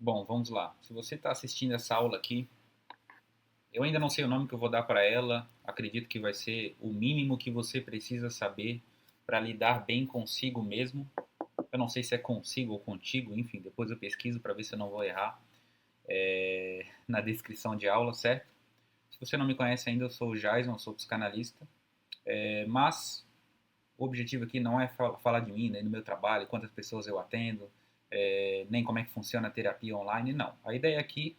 Bom, vamos lá. Se você está assistindo essa aula aqui, eu ainda não sei o nome que eu vou dar para ela. Acredito que vai ser o mínimo que você precisa saber para lidar bem consigo mesmo. Eu não sei se é consigo ou contigo, enfim, depois eu pesquiso para ver se eu não vou errar na descrição de aula, certo? Se você não me conhece ainda, eu sou o Jason, eu sou psicanalista, mas o objetivo aqui não é falar de mim, nem do meu trabalho, quantas pessoas eu atendo, nem como é que funciona a terapia online, não. A ideia aqui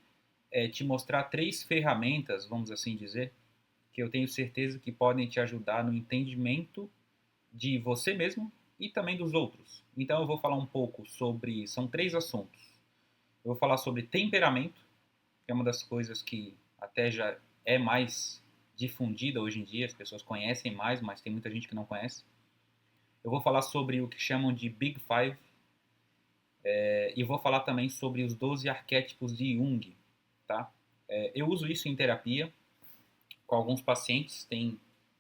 te mostrar três ferramentas, vamos assim dizer, que eu tenho certeza que podem te ajudar no entendimento de você mesmo e também dos outros. Então eu vou falar um pouco sobre, são três assuntos. Eu vou falar sobre temperamento, que é uma das coisas que até já é mais difundida hoje em dia, as pessoas conhecem mais, mas tem muita gente que não conhece. Eu vou falar sobre o que chamam de Big Five, e vou falar também sobre os 12 arquétipos de Jung, tá? Eu uso isso em terapia, com alguns pacientes,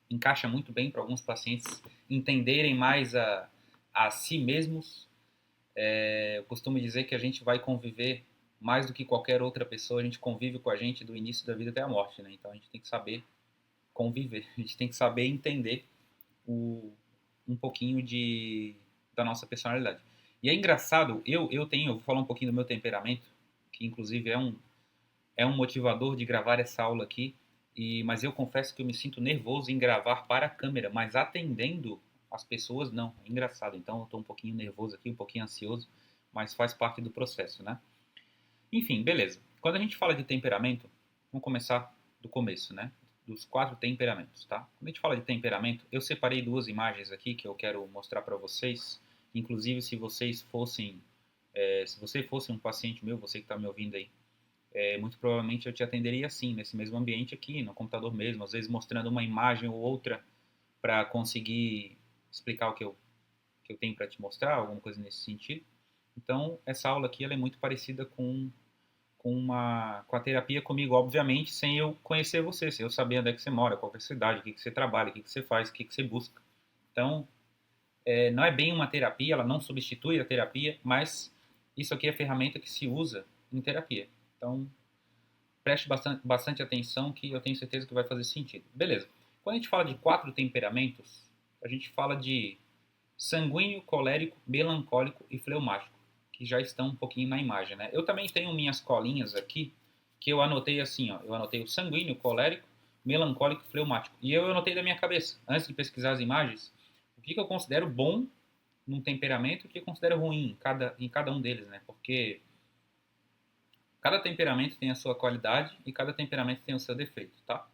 encaixa muito bem para alguns pacientes entenderem mais a si mesmos. Eu costumo dizer que a gente vai conviver mais do que qualquer outra pessoa, a gente convive com a gente do início da vida até a morte, né? Então a gente tem que saber conviver, a gente tem que saber entender o, um pouquinho da nossa personalidade. E é engraçado, eu vou falar um pouquinho do meu temperamento, que inclusive é um motivador de gravar essa aula aqui, mas eu confesso que eu me sinto nervoso em gravar para a câmera, mas atendendo as pessoas, não. É engraçado. Então eu estou um pouquinho nervoso aqui, um pouquinho ansioso, mas faz parte do processo, né? Enfim, beleza. Quando a gente fala de temperamento, vamos começar do começo, né? Dos quatro temperamentos, tá? Quando a gente fala de temperamento, eu separei duas imagens aqui que eu quero mostrar para vocês. Inclusive, se você fosse um paciente meu, você que está me ouvindo aí, muito provavelmente eu te atenderia assim, nesse mesmo ambiente aqui, no computador mesmo, às vezes mostrando uma imagem ou outra para conseguir explicar que eu tenho para te mostrar, alguma coisa nesse sentido. Então, essa aula aqui ela é muito parecida com a terapia comigo, obviamente, sem eu conhecer você, sem eu saber onde é que você mora, qual é a cidade, o que você trabalha, o que você faz, o que você busca. Então, não é bem uma terapia, ela não substitui a terapia, mas isso aqui é a ferramenta que se usa em terapia. Então, preste bastante atenção que eu tenho certeza que vai fazer sentido. Beleza. Quando a gente fala de quatro temperamentos, a gente fala de sanguíneo, colérico, melancólico e fleumático, que já estão um pouquinho na imagem, né? Eu também tenho minhas colinhas aqui, que eu anotei assim, ó. Eu anotei o sanguíneo, colérico, melancólico e fleumático. E eu anotei da minha cabeça, antes de pesquisar as imagens, o que eu considero bom num temperamento e o que eu considero ruim em cada um deles, né? Porque cada temperamento tem a sua qualidade e cada temperamento tem o seu defeito, tá?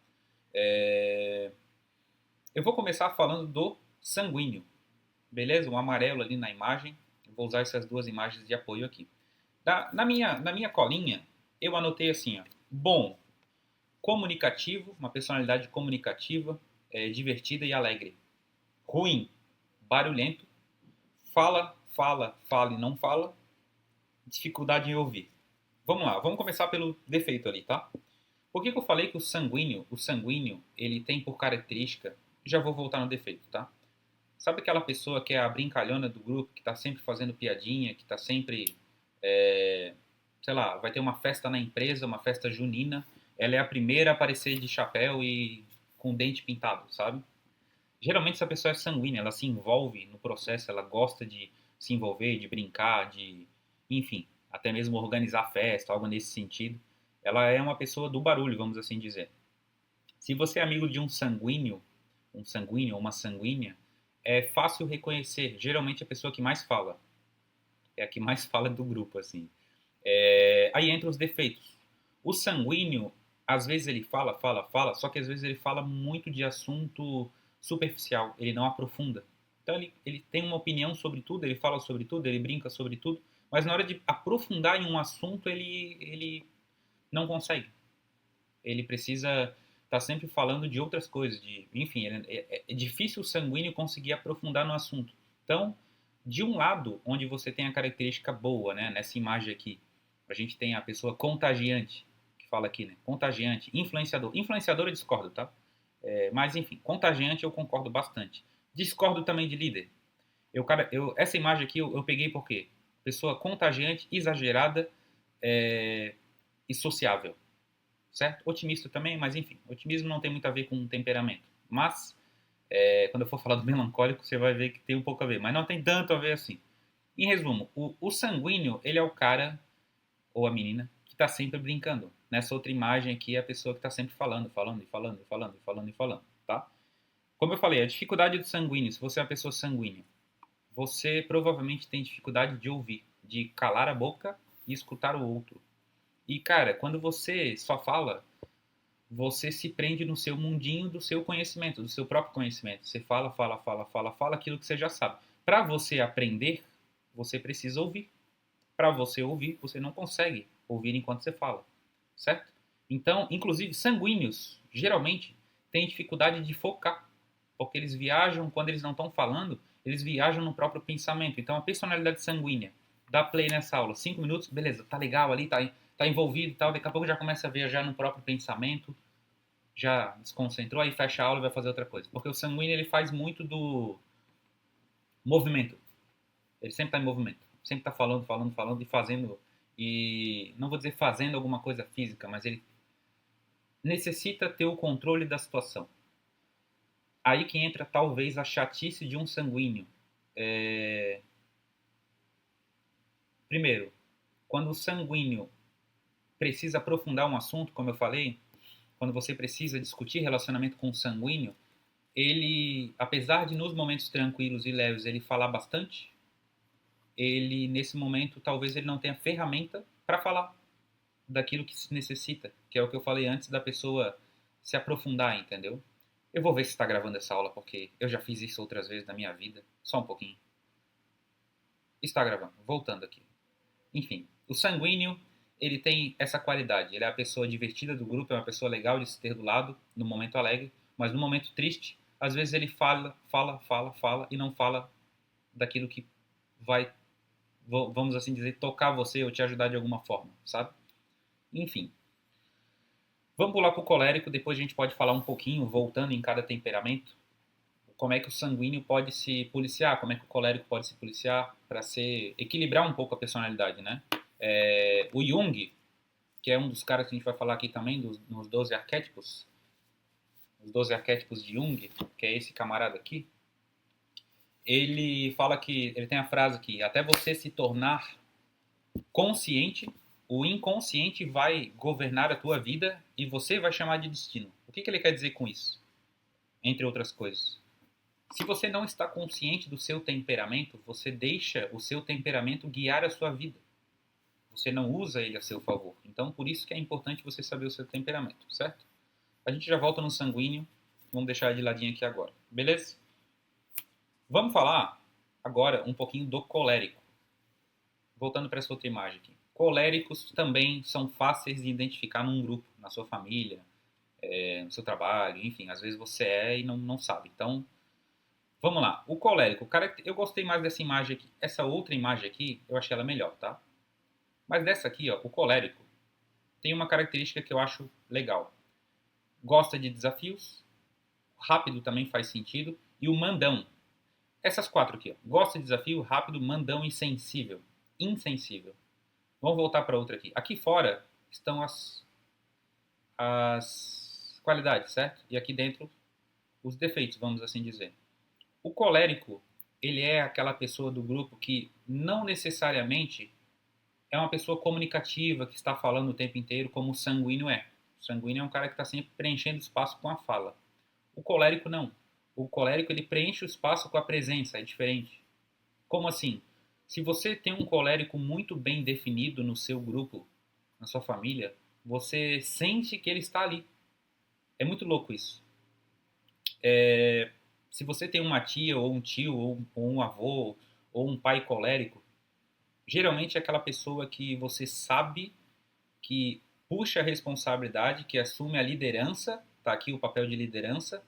É, Eu vou começar falando do sanguíneo, beleza? O amarelo ali na imagem. Eu vou usar essas duas imagens de apoio aqui. Na minha colinha, eu anotei assim, ó, bom, comunicativo, uma personalidade comunicativa, divertida e alegre. Ruim, barulhento, fala e não fala, dificuldade em ouvir. Vamos lá, vamos começar pelo defeito ali, tá? Por que eu falei que o sanguíneo, ele tem por característica, já vou voltar no defeito, tá? Sabe aquela pessoa que é a brincalhona do grupo, que tá sempre fazendo piadinha, que tá sempre, é, sei lá, vai ter uma festa na empresa, uma festa junina, ela é a primeira a aparecer de chapéu e com o dente pintado, sabe? Geralmente essa pessoa é sanguínea, ela se envolve no processo, ela gosta de se envolver, de brincar, enfim, até mesmo organizar festa, algo nesse sentido. Ela é uma pessoa do barulho, vamos assim dizer. Se você é amigo de um sanguíneo ou uma sanguínea, é fácil reconhecer. Geralmente a pessoa que mais fala, é a que mais fala do grupo, assim. Aí entra os defeitos. O sanguíneo, às vezes ele fala, só que às vezes ele fala muito de assunto superficial, ele não aprofunda. Então ele tem uma opinião sobre tudo, ele fala sobre tudo, ele brinca sobre tudo, mas na hora de aprofundar em um assunto ele não consegue. Ele precisa estar sempre falando de outras coisas, enfim, é difícil o sanguíneo conseguir aprofundar no assunto. Então, de um lado, onde você tem a característica boa, né, nessa imagem aqui, a gente tem a pessoa contagiante, que fala aqui, né, contagiante, influenciador. Influenciador eu discordo, tá? Mas, enfim, contagiante eu concordo bastante. Discordo também de líder. Essa imagem aqui eu peguei porque pessoa contagiante, exagerada, e sociável, certo? Otimista também, mas enfim, otimismo não tem muito a ver com temperamento. Mas, quando eu for falar do melancólico, você vai ver que tem um pouco a ver, mas não tem tanto a ver assim. Em resumo, o sanguíneo, ele é o cara ou a menina que está sempre brincando. Nessa outra imagem aqui é a pessoa que está sempre falando, falando e falando e falando e falando e falando, tá? Como eu falei, a dificuldade do sanguíneo, se você é uma pessoa sanguínea, você provavelmente tem dificuldade de ouvir, de calar a boca e escutar o outro. E, cara, quando você só fala, você se prende no seu mundinho do seu conhecimento, do seu próprio conhecimento. Você fala, fala, fala, fala, fala aquilo que você já sabe. Para você aprender, você precisa ouvir. Para você ouvir, você não consegue ouvir enquanto você fala, certo? Então, inclusive, sanguíneos, geralmente, têm dificuldade de focar, porque eles viajam, quando eles não estão falando, eles viajam no próprio pensamento. Então, a personalidade sanguínea, dá play nessa aula, 5 minutos, beleza, tá legal ali, tá envolvido e tal, daqui a pouco já começa a viajar no próprio pensamento, já desconcentrou, aí fecha a aula e vai fazer outra coisa. Porque o sanguíneo, ele faz muito do movimento. Ele sempre está em movimento. Sempre está falando, falando, falando e fazendo. E não vou dizer fazendo alguma coisa física, mas ele necessita ter o controle da situação. Aí que entra talvez a chatice de um sanguíneo. Primeiro, quando o sanguíneo precisa aprofundar um assunto, como eu falei, quando você precisa discutir relacionamento com o sanguíneo, ele, apesar de nos momentos tranquilos e leves ele falar bastante, ele nesse momento talvez ele não tenha ferramenta para falar daquilo que se necessita, que é o que eu falei antes da pessoa se aprofundar, entendeu? Eu vou ver se está gravando essa aula, porque eu já fiz isso outras vezes na minha vida. Só um pouquinho. Está gravando. Voltando aqui. Enfim, o sanguíneo, ele tem essa qualidade. Ele é a pessoa divertida do grupo, é uma pessoa legal de se ter do lado, no momento alegre, mas no momento triste, às vezes ele fala, fala, fala, fala e não fala daquilo que vai, vamos assim dizer, tocar você ou te ajudar de alguma forma, sabe? Enfim, vamos pular para o colérico, depois a gente pode falar um pouquinho, voltando em cada temperamento, como é que o sanguíneo pode se policiar, como é que o colérico pode se policiar para equilibrar um pouco a personalidade, né? O Jung, que é um dos caras que a gente vai falar aqui também, nos 12 arquétipos, os 12 arquétipos de Jung, que é esse camarada aqui, ele fala que, ele tem a frase aqui, até você se tornar consciente, o inconsciente vai governar a tua vida e você vai chamar de destino. O que ele quer dizer com isso? Entre outras coisas. Se você não está consciente do seu temperamento, você deixa o seu temperamento guiar a sua vida. Você não usa ele a seu favor. Então, por isso que é importante você saber o seu temperamento, certo? A gente já volta no sanguíneo. Vamos deixar de ladinho aqui agora. Beleza? Vamos falar agora um pouquinho do colérico. Voltando para essa outra imagem aqui. Coléricos também são fáceis de identificar num grupo, na sua família, no seu trabalho, enfim. Às vezes você é e não sabe. Então, vamos lá. O colérico. Eu gostei mais dessa imagem aqui. Essa outra imagem aqui, eu achei ela melhor, tá? Mas dessa aqui, ó, o colérico, tem uma característica que eu acho legal. Gosta de desafios, rápido também faz sentido, e o mandão. Essas quatro aqui, ó. Gosta de desafio, rápido, mandão e sensível. Insensível. Vamos voltar para outra aqui. Aqui fora estão as qualidades, certo? E aqui dentro os defeitos, vamos assim dizer. O colérico, ele é aquela pessoa do grupo que não necessariamente é uma pessoa comunicativa, que está falando o tempo inteiro, como o sanguíneo é. O sanguíneo é um cara que está sempre preenchendo espaço com a fala. O colérico não. O colérico ele preenche o espaço com a presença, é diferente. Como assim? Se você tem um colérico muito bem definido no seu grupo, na sua família, você sente que ele está ali. É muito louco isso. Se você tem uma tia, ou um tio, ou um avô, ou um pai colérico, geralmente é aquela pessoa que você sabe que puxa a responsabilidade, que assume a liderança, tá aqui o papel de liderança,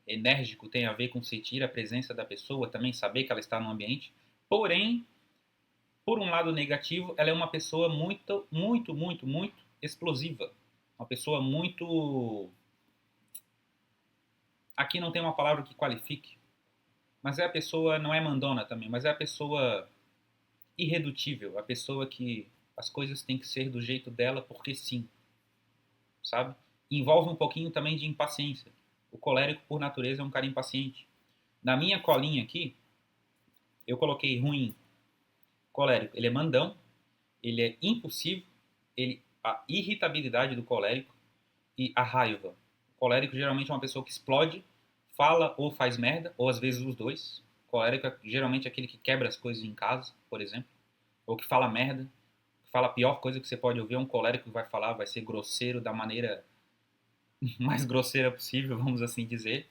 enérgico tem a ver com sentir a presença da pessoa, também saber que ela está no ambiente, porém, por um lado negativo, ela é uma pessoa muito, muito, muito, muito explosiva, uma pessoa muito... Aqui não tem uma palavra que qualifique, mas não é mandona também, mas é a pessoa irredutível, a pessoa que as coisas têm que ser do jeito dela porque sim, sabe? Envolve um pouquinho também de impaciência. O colérico, por natureza, é um cara impaciente. Na minha colinha aqui, eu coloquei ruim, colérico. Ele é mandão, ele é impulsivo, a irritabilidade do colérico e a raiva. O colérico geralmente é uma pessoa que explode, fala ou faz merda, ou às vezes os dois. O colérico é geralmente aquele que quebra as coisas em casa, por exemplo, ou que fala merda, que fala a pior coisa que você pode ouvir. É um colérico que vai falar, vai ser grosseiro da maneira mais grosseira possível, vamos assim dizer.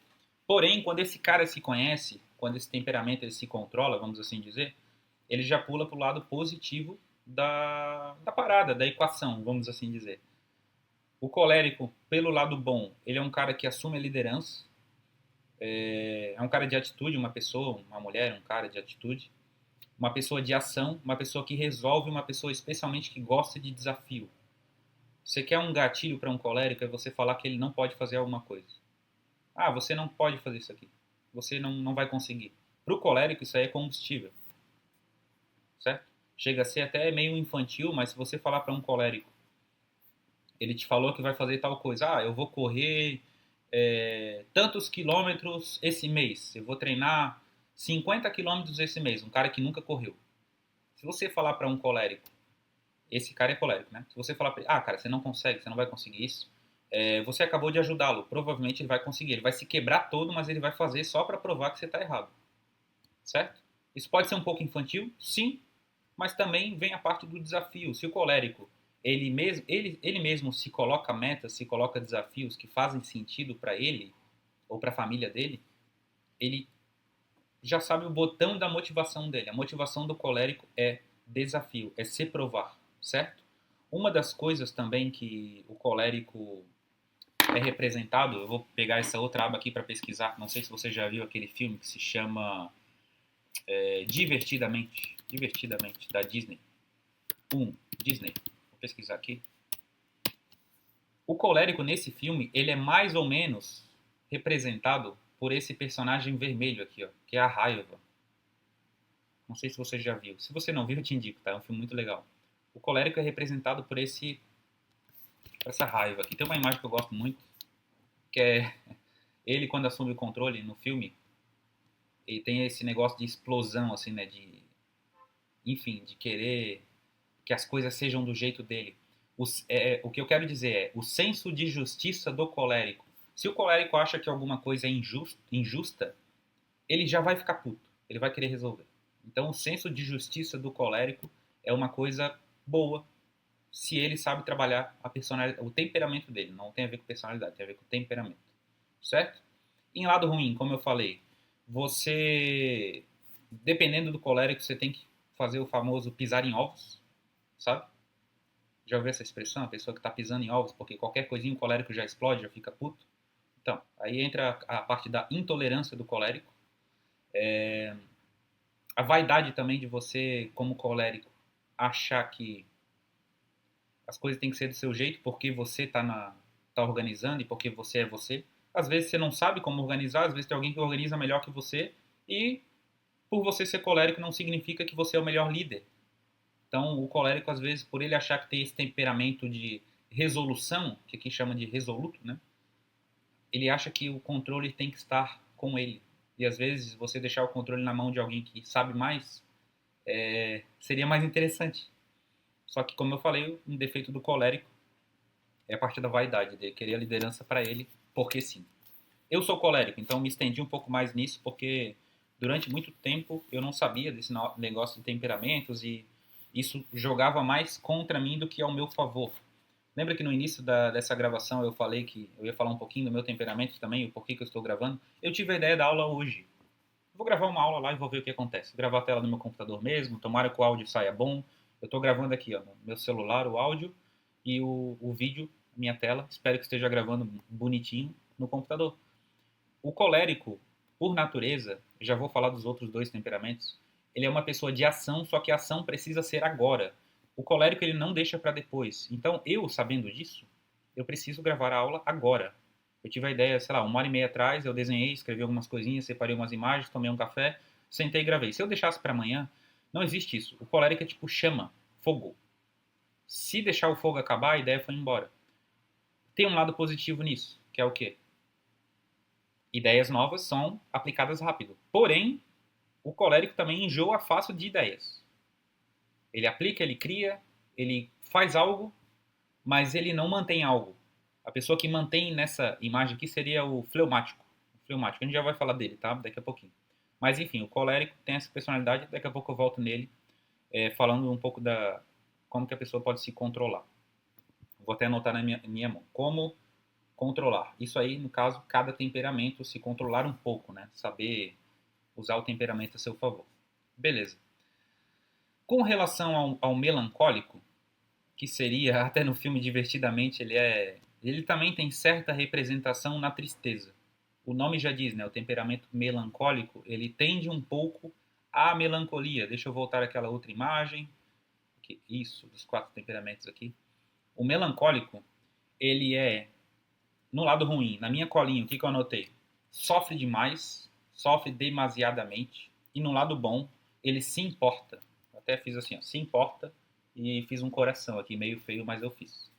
Porém, quando esse cara se conhece, quando esse temperamento ele se controla, vamos assim dizer, ele já pula para o lado positivo da parada, da equação, vamos assim dizer. O colérico, pelo lado bom, ele é um cara que assume a liderança, é um cara de atitude, uma pessoa, uma mulher, um cara de atitude, uma pessoa de ação, uma pessoa que resolve, uma pessoa especialmente que gosta de desafio. Você quer um gatilho para um colérico é você falar que ele não pode fazer alguma coisa. Ah, você não pode fazer isso aqui. Você não vai conseguir. Para o colérico, isso aí é combustível, certo? Chega a ser até meio infantil, mas se você falar para um colérico, ele te falou que vai fazer tal coisa. Ah, eu vou correr tantos quilômetros esse mês. Eu vou treinar 50 quilômetros esse mês. Um cara que nunca correu. Se você falar para um colérico, esse cara é colérico, né? Se você falar para ele, ah, cara, você não consegue, você não vai conseguir isso, você acabou de ajudá-lo. Provavelmente ele vai conseguir. Ele vai se quebrar todo, mas ele vai fazer só para provar que você está errado. Certo? Isso pode ser um pouco infantil, sim, mas também vem a parte do desafio. Se o colérico ele mesmo se coloca metas, se coloca desafios que fazem sentido para ele ou para a família dele, ele já sabe o botão da motivação dele. A motivação do colérico é desafio, é se provar, certo? Uma das coisas também que o colérico é representado, eu vou pegar essa outra aba aqui para pesquisar, não sei se você já viu aquele filme que se chama Divertidamente, Divertidamente, da Disney. Disney. Vou pesquisar aqui. O colérico nesse filme, ele é mais ou menos representado por esse personagem vermelho aqui, ó, que é a raiva. Não sei se você já viu. Se você não viu, eu te indico, tá? É um filme muito legal. O colérico é representado por essa raiva aqui. Tem uma imagem que eu gosto muito, que é ele quando assume o controle no filme, ele tem esse negócio de explosão, assim, né? Enfim, de querer que as coisas sejam do jeito dele. O que eu quero dizer é o senso de justiça do colérico. Se o colérico acha que alguma coisa é injusta, ele já vai ficar puto. Ele vai querer resolver. Então, o senso de justiça do colérico é uma coisa boa se ele sabe trabalhar o temperamento dele. Não tem a ver com personalidade, tem a ver com temperamento. Certo? Em lado ruim, como eu falei, você, dependendo do colérico, você tem que fazer o famoso pisar em ovos, sabe? Já ouviu essa expressão? A pessoa que está pisando em ovos, porque qualquer coisinha o colérico já explode, já fica puto. Então, aí entra a parte da intolerância do colérico. A vaidade também de você, como colérico, achar que as coisas têm que ser do seu jeito porque você tá organizando e porque você é você. Às vezes você não sabe como organizar, às vezes tem alguém que organiza melhor que você e por você ser colérico não significa que você é o melhor líder. Então, o colérico, às vezes, por ele achar que tem esse temperamento de resolução, que aqui chama de resoluto, né? Ele acha que o controle tem que estar com ele. E, às vezes, você deixar o controle na mão de alguém que sabe mais, seria mais interessante. Só que, como eu falei, um defeito do colérico é a parte da vaidade, de querer a liderança para ele, porque sim. Eu sou colérico, então me estendi um pouco mais nisso, porque durante muito tempo eu não sabia desse negócio de temperamentos e isso jogava mais contra mim do que ao meu favor. Lembra que no início dessa gravação eu falei que eu ia falar um pouquinho do meu temperamento também, o porquê que eu estou gravando? Eu tive a ideia da aula hoje. Vou gravar uma aula lá e vou ver o que acontece. Gravar a tela no meu computador mesmo, tomara que o áudio saia bom. Eu estou gravando aqui, ó, no meu celular, o áudio e o vídeo, minha tela. Espero que esteja gravando bonitinho no computador. O colérico, por natureza, já vou falar dos outros dois temperamentos, ele é uma pessoa de ação, só que a ação precisa ser agora. O colérico ele não deixa para depois. Então, eu, sabendo disso, eu preciso gravar a aula agora. Eu tive a ideia, sei lá, 1 hora e meia atrás, eu desenhei, escrevi algumas coisinhas, separei umas imagens, tomei um café, sentei e gravei. Se eu deixasse para amanhã, não existe isso. O colérico é tipo chama, fogo. Se deixar o fogo acabar, a ideia foi embora. Tem um lado positivo nisso, que é o quê? Ideias novas são aplicadas rápido. Porém, o colérico também enjoa fácil de ideias. Ele aplica, ele cria, ele faz algo, mas ele não mantém algo. A pessoa que mantém nessa imagem aqui seria o fleumático. O fleumático, a gente já vai falar dele, tá? Daqui a pouquinho. Mas enfim, o colérico tem essa personalidade, daqui a pouco eu volto nele, falando um pouco da como que a pessoa pode se controlar. Vou até anotar na minha mão. Como controlar. Isso aí, no caso, cada temperamento se controlar um pouco, né? Saber usar o temperamento a seu favor. Beleza. Com relação ao melancólico, que seria, até no filme Divertidamente, ele também tem certa representação na tristeza. O nome já diz, né? O temperamento melancólico, ele tende um pouco à melancolia. Deixa eu voltar àquela outra imagem. Isso, dos 4 temperamentos aqui. O melancólico, ele é, no lado ruim, na minha colinha, o que eu anotei? Sofre demais, sofre demasiadamente. E no lado bom, ele se importa. Eu até fiz assim, ó, se importa, e fiz um coração aqui, meio feio, mas eu fiz.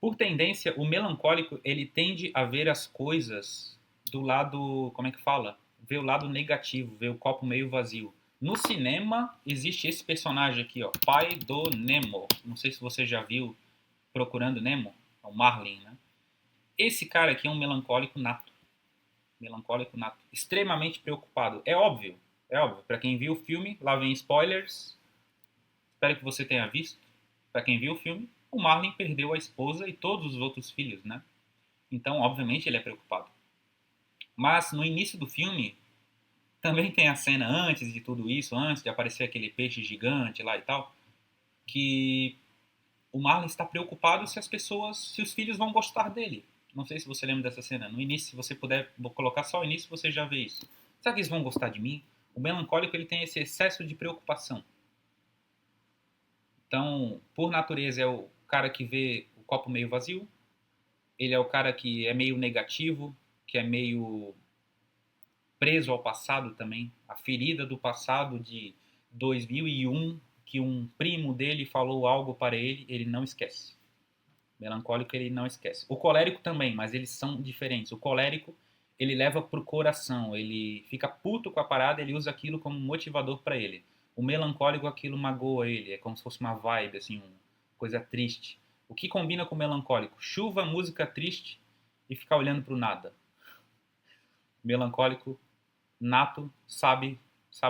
Por tendência, o melancólico, ele tende a ver as coisas do lado, como é que fala? Ver o lado negativo, ver o copo meio vazio. No cinema, existe esse personagem aqui, ó, pai do Nemo. Não sei se você já viu Procurando Nemo, é o Marlin, né? Esse cara aqui é um melancólico nato. Melancólico nato. Extremamente preocupado. É óbvio, é óbvio. Para quem viu o filme, lá vem spoilers. Espero que você tenha visto. Para quem viu o filme, o Marlin perdeu a esposa e todos os outros filhos, né? Então, obviamente, ele é preocupado. Mas no início do filme, também tem a cena antes de tudo isso, antes de aparecer aquele peixe gigante lá e tal, que o Marlin está preocupado se as pessoas, se os filhos vão gostar dele. Não sei se você lembra dessa cena. No início, se você puder colocar só o início, você já vê isso. Será que eles vão gostar de mim? O melancólico ele tem esse excesso de preocupação. Então, por natureza, é o cara que vê o copo meio vazio. Ele é o cara que é meio negativo, que é meio preso ao passado também. A ferida do passado de 2001, que um primo dele falou algo para ele, ele não esquece. O melancólico ele não esquece. O colérico também, mas eles são diferentes. O colérico ele leva pro coração, ele fica puto com a parada, ele usa aquilo como motivador para ele. O melancólico aquilo magoa ele, é como se fosse uma vibe assim, uma coisa triste. O que combina com o melancólico? Chuva, música triste e ficar olhando pro nada. O melancólico nato sabe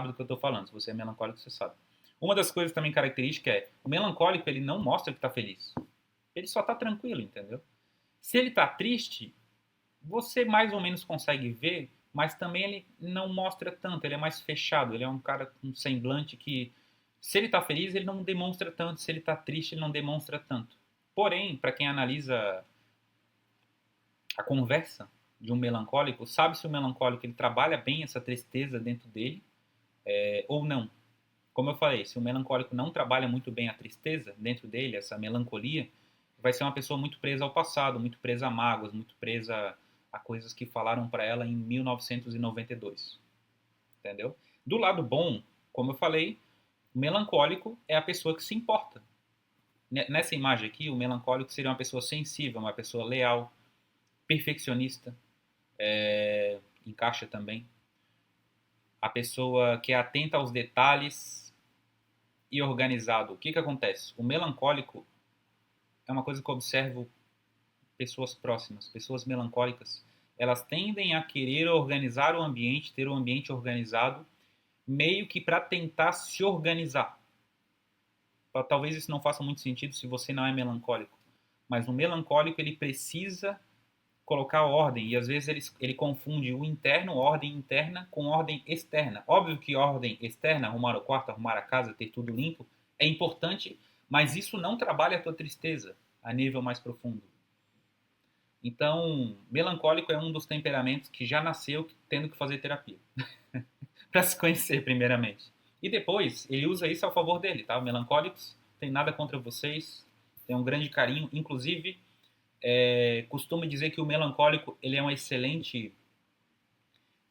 do que eu estou falando. Se você é melancólico, você sabe. Uma das coisas também características é o melancólico ele não mostra que está feliz. Ele só está tranquilo, entendeu? Se ele está triste, você mais ou menos consegue ver, mas também ele não mostra tanto. Ele é mais fechado. Ele é um cara com um semblante que, se ele está feliz, ele não demonstra tanto. Se ele está triste, ele não demonstra tanto. Porém, para quem analisa a conversa de um melancólico, sabe se o melancólico ele trabalha bem essa tristeza dentro dele ou não. Como eu falei, se o melancólico não trabalha muito bem a tristeza dentro dele, essa melancolia, vai ser uma pessoa muito presa ao passado, muito presa a mágoas, muito presa a coisas que falaram para ela em 1992. Entendeu? Do lado bom, como eu falei, o melancólico é a pessoa que se importa. Nessa imagem aqui, o melancólico seria uma pessoa sensível, uma pessoa leal, perfeccionista, encaixa também. A pessoa que é atenta aos detalhes e organizado. O que que acontece? O melancólico é uma coisa que eu observo pessoas próximas, pessoas melancólicas. Elas tendem a querer organizar o ambiente, ter o ambiente organizado, meio que para tentar se organizar. Talvez isso não faça muito sentido se você não é melancólico. Mas o melancólico ele precisa colocar ordem e às vezes ele confunde o interno, ordem interna, com ordem externa. Óbvio que ordem externa, arrumar o quarto, arrumar a casa, ter tudo limpo, é importante, mas isso não trabalha a tua tristeza a nível mais profundo. Então, melancólico é um dos temperamentos que já nasceu tendo que fazer terapia. Para se conhecer, primeiramente. E depois, ele usa isso ao favor dele, tá? Melancólicos, tem nada contra vocês, tem um grande carinho. Inclusive, costumo dizer que o melancólico ele é um excelente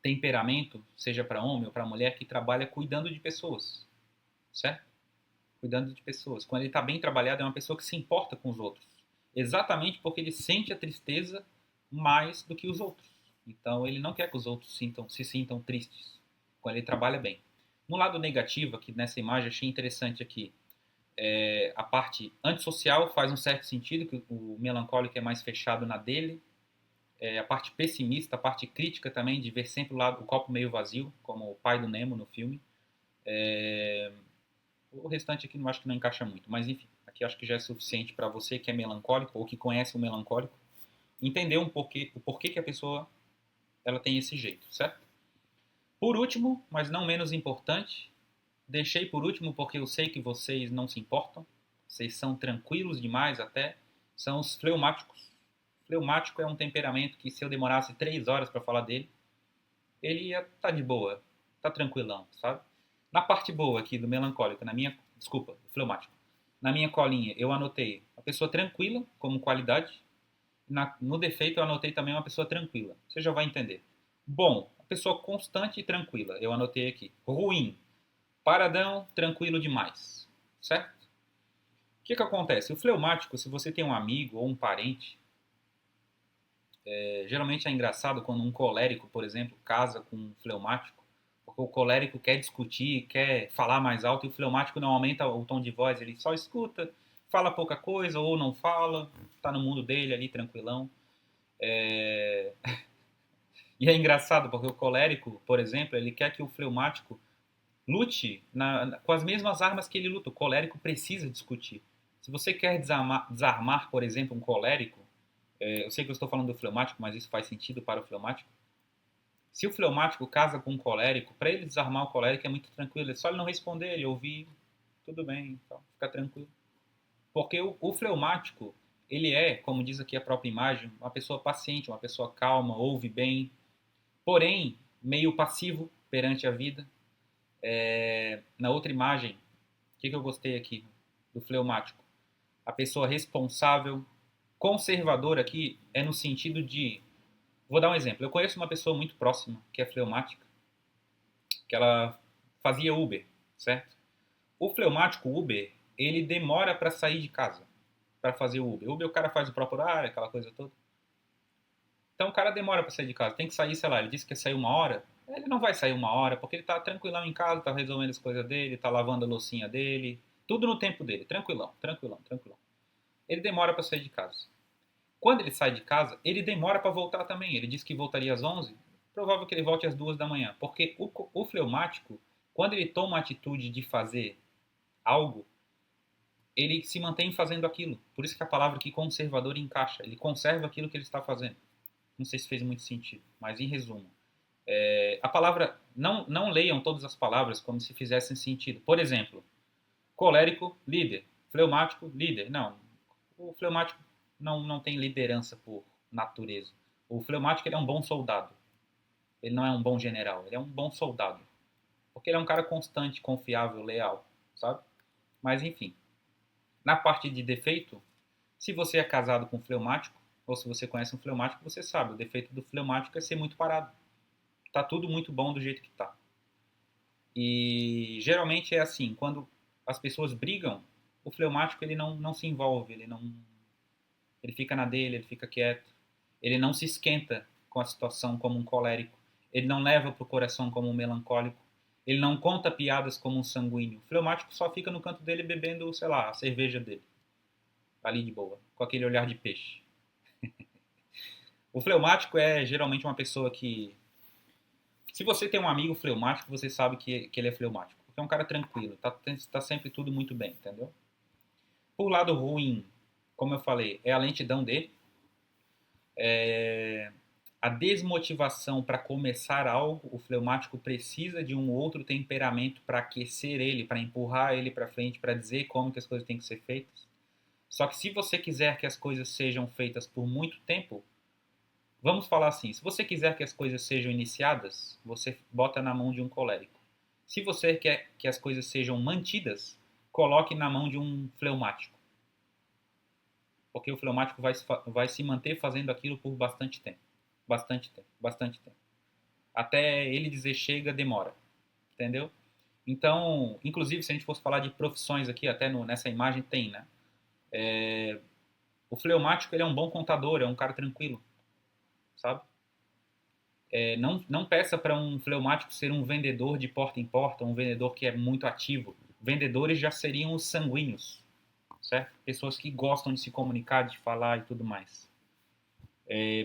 temperamento, seja para homem ou para mulher, que trabalha cuidando de pessoas, certo? cuidando de pessoas. Quando ele está bem trabalhado, é uma pessoa que se importa com os outros. Exatamente porque ele sente a tristeza mais do que os outros. Então ele não quer que os outros se sintam tristes quando ele trabalha bem. No lado negativo, aqui nessa imagem, achei interessante aqui, a parte antissocial faz um certo sentido, que o melancólico é mais fechado na dele. A parte pessimista, a parte crítica também, de ver sempre o copo meio vazio, como o pai do Nemo no filme. O restante aqui não acho que não encaixa muito, mas enfim, aqui acho que já é suficiente para você que é melancólico ou que conhece o melancólico entender o porquê que a pessoa ela tem esse jeito, certo? Por último, mas não menos importante, deixei por último porque eu sei que vocês não se importam, vocês são tranquilos demais até, são os fleumáticos. Fleumático é um temperamento que se eu demorasse 3 horas para falar dele, ele ia estar de boa, tá tranquilão, sabe? Na parte boa aqui do melancólico, desculpa, fleumático. Na minha colinha eu anotei a pessoa tranquila como qualidade. No defeito eu anotei também uma pessoa tranquila. Você já vai entender. Bom, a pessoa constante e tranquila. Eu anotei aqui. Ruim, paradão, tranquilo demais. Certo? O que acontece? O fleumático, se você tem um amigo ou um parente, geralmente é engraçado quando um colérico, por exemplo, casa com um fleumático, porque o colérico quer discutir, quer falar mais alto, e o fleumático não aumenta o tom de voz, ele só escuta, fala pouca coisa ou não fala, tá no mundo dele ali, tranquilão. É... E é engraçado, porque o colérico, por exemplo, ele quer que o fleumático lute com as mesmas armas que ele luta. O colérico precisa discutir. Se você quer desarmar, por exemplo, um colérico, eu sei que eu estou falando do fleumático, mas isso faz sentido para o fleumático. Se o fleumático casa com um colérico, para ele desarmar o colérico é muito tranquilo. É só ele não responder, ele ouvir, tudo bem, então, fica tranquilo. Porque o fleumático, ele é, como diz aqui a própria imagem, uma pessoa paciente, uma pessoa calma, ouve bem, porém meio passivo perante a vida. Na outra imagem, o que eu gostei aqui do fleumático? A pessoa responsável, conservadora aqui é no sentido de... Vou dar um exemplo. Eu conheço uma pessoa muito próxima que é fleumática, que ela fazia Uber, certo? O fleumático Uber, ele demora para sair de casa, para fazer o Uber. Uber o cara faz o próprio horário, aquela coisa toda. Então o cara demora para sair de casa, tem que sair, sei lá, ele disse que ia sair 1 hora, ele não vai sair 1 hora, porque ele tá tranquilão em casa, tá resolvendo as coisas dele, tá lavando a loucinha dele, tudo no tempo dele, tranquilão, tranquilão, tranquilão. Ele demora para sair de casa. Quando ele sai de casa, ele demora para voltar também. Ele disse que voltaria às 11, provável que ele volte às 2 da manhã, porque o fleumático, quando ele toma a atitude de fazer algo, ele se mantém fazendo aquilo. Por isso que a palavra aqui conservador encaixa, ele conserva aquilo que ele está fazendo. Não sei se fez muito sentido, mas em resumo. A palavra, não leiam todas as palavras como se fizessem sentido. Por exemplo, colérico, líder. Fleumático, líder. Não, o fleumático não tem liderança por natureza. O fleumático ele é um bom soldado. Ele não é um bom general, ele é um bom soldado. Porque ele é um cara constante, confiável, leal, sabe? Mas enfim, na parte de defeito, se você é casado com um fleumático, ou se você conhece um fleumático, você sabe, o defeito do fleumático é ser muito parado. Tá tudo muito bom do jeito que tá. E geralmente é assim, quando as pessoas brigam, o fleumático ele não se envolve, ele fica na dele, ele fica quieto, ele não se esquenta com a situação como um colérico, ele não leva para o coração como um melancólico, ele não conta piadas como um sanguíneo. O fleumático só fica no canto dele bebendo, sei lá, a cerveja dele, ali de boa, com aquele olhar de peixe. O fleumático é geralmente uma pessoa que... Se você tem um amigo fleumático, você sabe que ele é fleumático. Porque é um cara tranquilo, tá sempre tudo muito bem, entendeu? Por lado ruim, como eu falei, é a lentidão dele. A desmotivação para começar algo, o fleumático precisa de um outro temperamento para aquecer ele, para empurrar ele para frente, para dizer como que as coisas têm que ser feitas. Só que se você quiser que as coisas sejam feitas por muito tempo, vamos falar assim, se você quiser que as coisas sejam iniciadas, você bota na mão de um colérico. Se você quer que as coisas sejam mantidas, coloque na mão de um fleumático. Porque o fleumático vai se manter fazendo aquilo por bastante tempo. Bastante tempo, bastante tempo. Até ele dizer chega, demora. Entendeu? Então, inclusive, se a gente fosse falar de profissões aqui, até nessa imagem tem, né? O fleumático, ele é um bom contador, é um cara tranquilo, sabe? Não peça para um fleumático ser um vendedor de porta em porta, um vendedor que é muito ativo. Vendedores já seriam os sanguíneos, certo? Pessoas que gostam de se comunicar, de falar e tudo mais.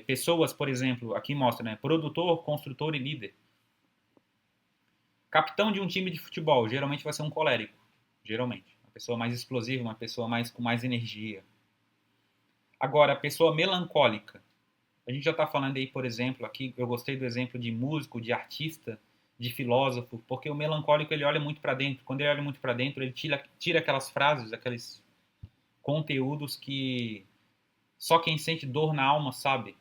Pessoas, por exemplo, aqui mostra, né? Produtor, construtor e líder. Capitão de um time de futebol, geralmente vai ser um colérico. Geralmente. Uma pessoa mais explosiva, uma pessoa com mais energia. Agora, a pessoa melancólica. A gente já está falando aí, por exemplo, aqui eu gostei do exemplo de músico, de artista, de filósofo, porque o melancólico ele olha muito para dentro. Quando ele olha muito para dentro, ele tira aquelas frases, aqueles conteúdos que só quem sente dor na alma sabe.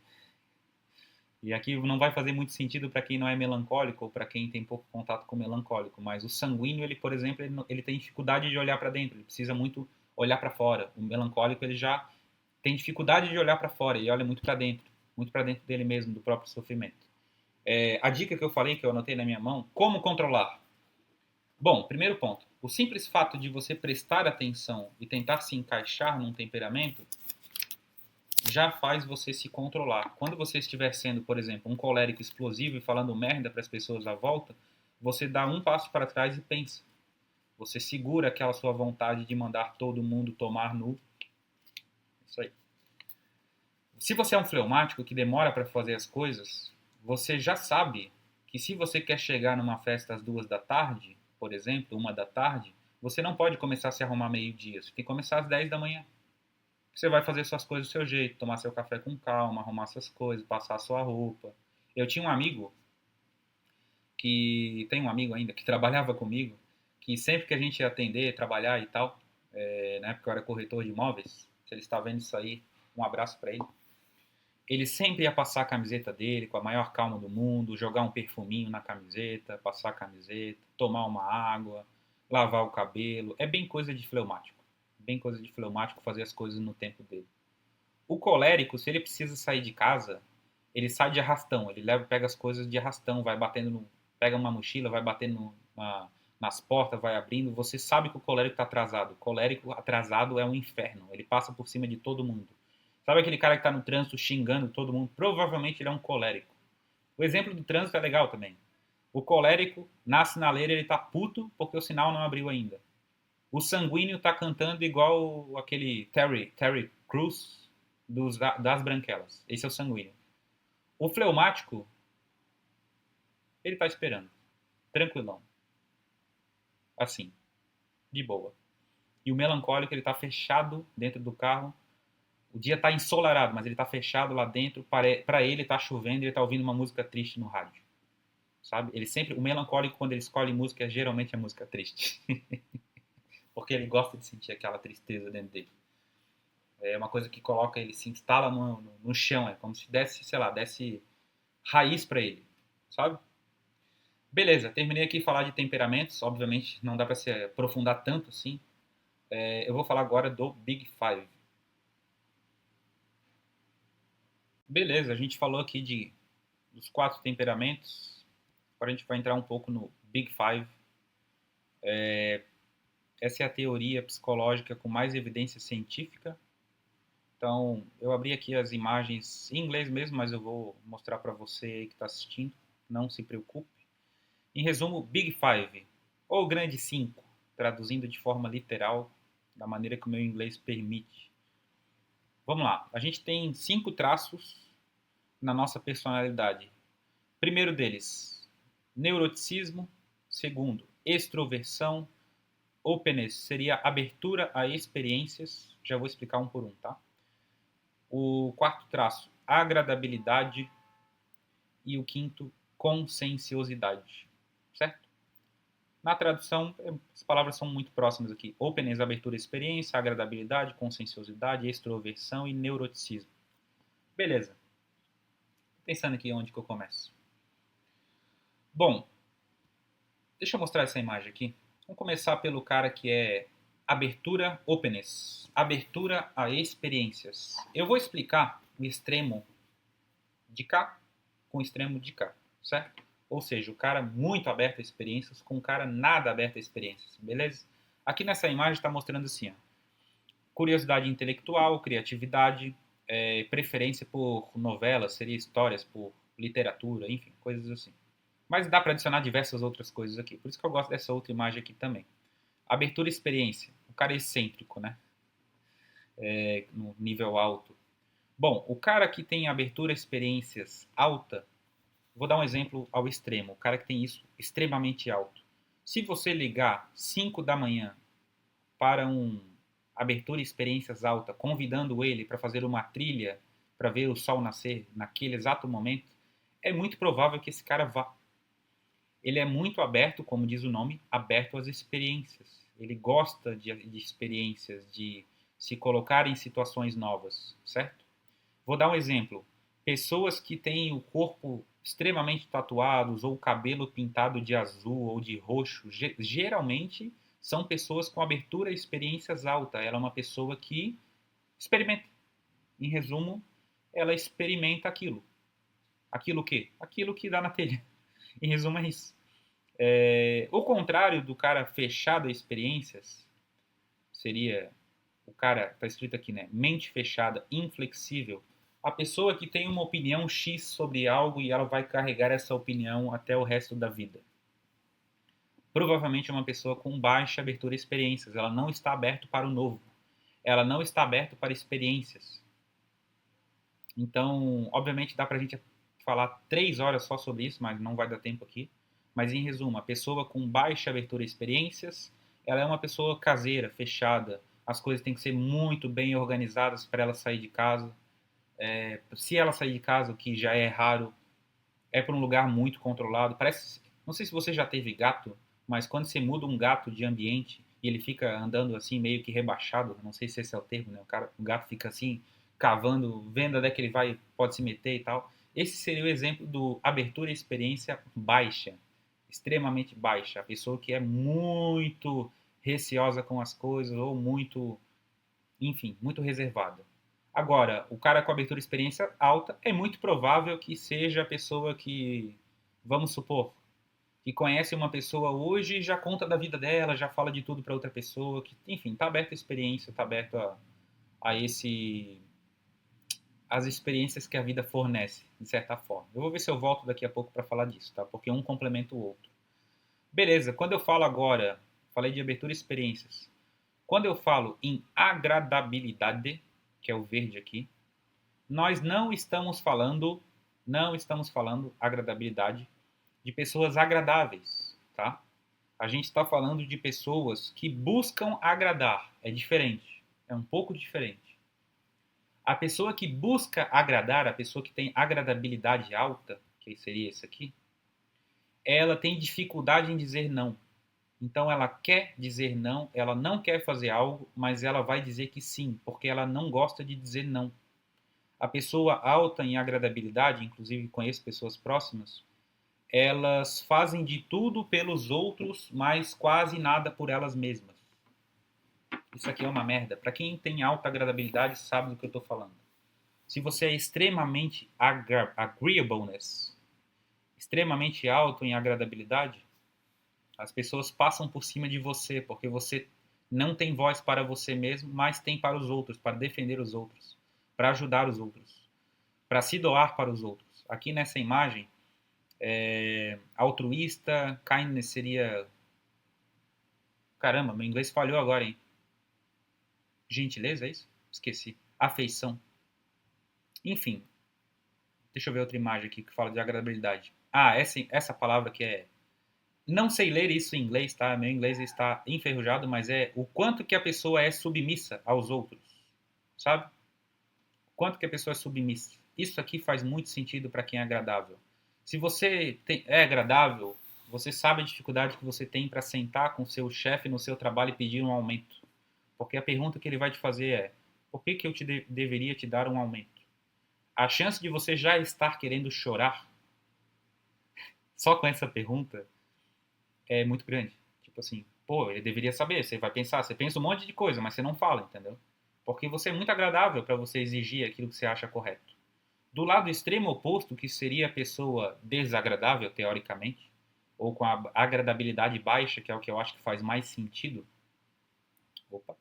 E aqui não vai fazer muito sentido para quem não é melancólico ou para quem tem pouco contato com o melancólico, mas o sanguíneo, ele, por exemplo, ele tem dificuldade de olhar para dentro, ele precisa muito olhar para fora. O melancólico, ele já tem dificuldade de olhar para fora, ele olha muito para dentro dele mesmo, do próprio sofrimento. A dica que eu falei, que eu anotei na minha mão, como controlar? Bom, primeiro ponto, o simples fato de você prestar atenção e tentar se encaixar num temperamento já faz você se controlar. Quando você estiver sendo, por exemplo, um colérico explosivo e falando merda para as pessoas à volta, você dá um passo para trás e pensa. Você segura aquela sua vontade de mandar todo mundo tomar nu. Isso aí. Se você é um fleumático que demora para fazer as coisas, você já sabe que se você quer chegar numa festa às 2 da tarde, por exemplo, 1 da tarde, você não pode começar a se arrumar meio-dia. Você tem que começar às 10 da manhã. Você vai fazer suas coisas do seu jeito, tomar seu café com calma, arrumar suas coisas, passar sua roupa. Eu tinha um amigo, tem um amigo ainda, que trabalhava comigo, que sempre que a gente ia atender, trabalhar e tal, na época eu era corretor de imóveis, se ele está vendo isso aí, um abraço para ele. Ele sempre ia passar a camiseta dele com a maior calma do mundo, jogar um perfuminho na camiseta, passar a camiseta, tomar uma água, lavar o cabelo. É bem coisa de fleumático. Bem coisa de fleumático fazer as coisas no tempo dele. O colérico, se ele precisa sair de casa, ele sai de arrastão. Ele pega as coisas de arrastão, vai batendo pega uma mochila, vai batendo nas portas, vai abrindo. Você sabe que o colérico está atrasado. O colérico atrasado é um inferno. Ele passa por cima de todo mundo. Sabe aquele cara que está no trânsito xingando todo mundo? Provavelmente ele é um colérico. O exemplo do trânsito é legal também. O colérico, na sinaleira, ele tá puto porque o sinal não abriu ainda. O sanguíneo tá cantando igual aquele Terry Crews das Branquelas. Esse é o sanguíneo. O fleumático, ele tá esperando. Tranquilão. Assim. De boa. E o melancólico, ele tá fechado dentro do carro. O dia tá ensolarado, mas ele tá fechado lá dentro. Para ele tá chovendo e ele tá ouvindo uma música triste no rádio. Sabe? O melancólico, quando ele escolhe música, geralmente é música triste. Porque ele gosta de sentir aquela tristeza dentro dele. É uma coisa que coloca ele, se instala no chão, é como se desse, sei lá, desse raiz para ele, sabe? Beleza, terminei aqui de falar de temperamentos, obviamente não dá para se aprofundar tanto assim. Eu vou falar agora do Big Five. Beleza, a gente falou aqui dos 4 temperamentos, agora a gente vai entrar um pouco no Big Five. Essa é a teoria psicológica com mais evidência científica. Então, eu abri aqui as imagens em inglês mesmo, mas eu vou mostrar para você aí que está assistindo. Não se preocupe. Em resumo, Big Five, ou Grande Cinco, traduzindo de forma literal, da maneira que o meu inglês permite. Vamos lá. A gente tem 5 traços na nossa personalidade. Primeiro deles, neuroticismo. Segundo, extroversão. Openness seria abertura a experiências. Já vou explicar um por um, tá? O quarto traço, agradabilidade. E o quinto, conscienciosidade. Certo? Na tradução, as palavras são muito próximas aqui. Openness, abertura à experiência, agradabilidade, conscienciosidade, extroversão e neuroticismo. Beleza. Pensando aqui onde que eu começo. Bom, deixa eu mostrar essa imagem aqui. Vamos começar pelo cara que é abertura, openness. Abertura a experiências. Eu vou explicar o extremo de cá com o extremo de cá, certo? Ou seja, o cara muito aberto a experiências com o cara nada aberto a experiências, beleza? Aqui nessa imagem está mostrando assim, ó, curiosidade intelectual, criatividade, preferência por novelas, seria histórias, por literatura, enfim, coisas assim. Mas dá para adicionar diversas outras coisas aqui. Por isso que eu gosto dessa outra imagem aqui também. Abertura e experiência. O cara é excêntrico, né? No nível alto. Bom, o cara que tem abertura e experiências alta, vou dar um exemplo ao extremo. O cara que tem isso extremamente alto. Se você ligar 5 da manhã para um abertura e experiências alta, convidando ele para fazer uma trilha para ver o sol nascer naquele exato momento, é muito provável que esse cara vá. Ele é muito aberto, como diz o nome, aberto às experiências. Ele gosta de experiências, de se colocar em situações novas, certo? Vou dar um exemplo. Pessoas que têm o corpo extremamente tatuados ou o cabelo pintado de azul ou de roxo, geralmente são pessoas com abertura a experiências alta. Ela é uma pessoa que experimenta. Em resumo, ela experimenta aquilo. Aquilo o quê? Aquilo que dá na telha. Em resumo, é isso. O contrário do cara fechado a experiências seria o cara, tá escrito aqui, né? Mente fechada, inflexível. A pessoa que tem uma opinião X sobre algo e ela vai carregar essa opinião até o resto da vida. Provavelmente é uma pessoa com baixa abertura a experiências. Ela não está aberta para o novo. Ela não está aberta para experiências. Então, obviamente dá pra gente falar 3 horas só sobre isso, mas não vai dar tempo aqui. Mas em resumo, a pessoa com baixa abertura a experiências, ela é uma pessoa caseira, fechada. As coisas têm que ser muito bem organizadas para ela sair de casa. Se ela sair de casa, o que já é raro, é para um lugar muito controlado. Parece, não sei se você já teve gato, mas quando você muda um gato de ambiente e ele fica andando assim meio que rebaixado, não sei se esse é o termo, né? O gato fica assim cavando, vendo onde é que ele vai, pode se meter e tal. Esse seria o exemplo do abertura e experiência baixa, extremamente baixa, a pessoa que é muito receosa com as coisas ou muito, enfim, muito reservada. Agora, o cara com abertura e experiência alta é muito provável que seja a pessoa que, vamos supor, que conhece uma pessoa hoje e já conta da vida dela, já fala de tudo para outra pessoa, que, enfim, está aberto à experiência, está aberto a esse as experiências que a vida fornece, de certa forma. Eu vou ver se eu volto daqui a pouco para falar disso, tá? Porque um complementa o outro. Beleza, quando eu falo agora, falei de abertura e experiências. Quando eu falo em agradabilidade, que é o verde aqui, nós não estamos falando agradabilidade de pessoas agradáveis, tá? A gente está falando de pessoas que buscam agradar. É diferente. É um pouco diferente. A pessoa que busca agradar, a pessoa que tem agradabilidade alta, que seria esse aqui, ela tem dificuldade em dizer não. Então ela quer dizer não, ela não quer fazer algo, mas ela vai dizer que sim, porque ela não gosta de dizer não. A pessoa alta em agradabilidade, inclusive conheço pessoas próximas, elas fazem de tudo pelos outros, mas quase nada por elas mesmas. Isso aqui é uma merda. Para quem tem alta agradabilidade sabe do que eu estou falando. Se você é extremamente agreeableness, extremamente alto em agradabilidade, as pessoas passam por cima de você, porque você não tem voz para você mesmo, mas tem para os outros, para defender os outros, para ajudar os outros, para se doar para os outros. Aqui nessa imagem, altruísta, kindness seria... Caramba, meu inglês falhou agora, hein? Gentileza, é isso? Esqueci. Afeição. Enfim, deixa eu ver outra imagem aqui que fala de agradabilidade. Ah, essa palavra que é... Não sei ler isso em inglês, tá? Meu inglês está enferrujado, mas é o quanto que a pessoa é submissa aos outros, sabe? O quanto que a pessoa é submissa. Isso aqui faz muito sentido para quem é agradável. Se você é agradável, você sabe a dificuldade que você tem para sentar com seu chefe no seu trabalho e pedir um aumento. Porque a pergunta que ele vai te fazer é: por que eu deveria te dar um aumento? A chance de você já estar querendo chorar só com essa pergunta é muito grande. Tipo assim, pô, ele deveria saber. Você vai pensar, você pensa um monte de coisa, mas você não fala, entendeu? Porque você é muito agradável para você exigir aquilo que você acha correto. Do lado extremo oposto, que seria a pessoa desagradável, teoricamente, ou com a agradabilidade baixa, que é o que eu acho que faz mais sentido. Opa.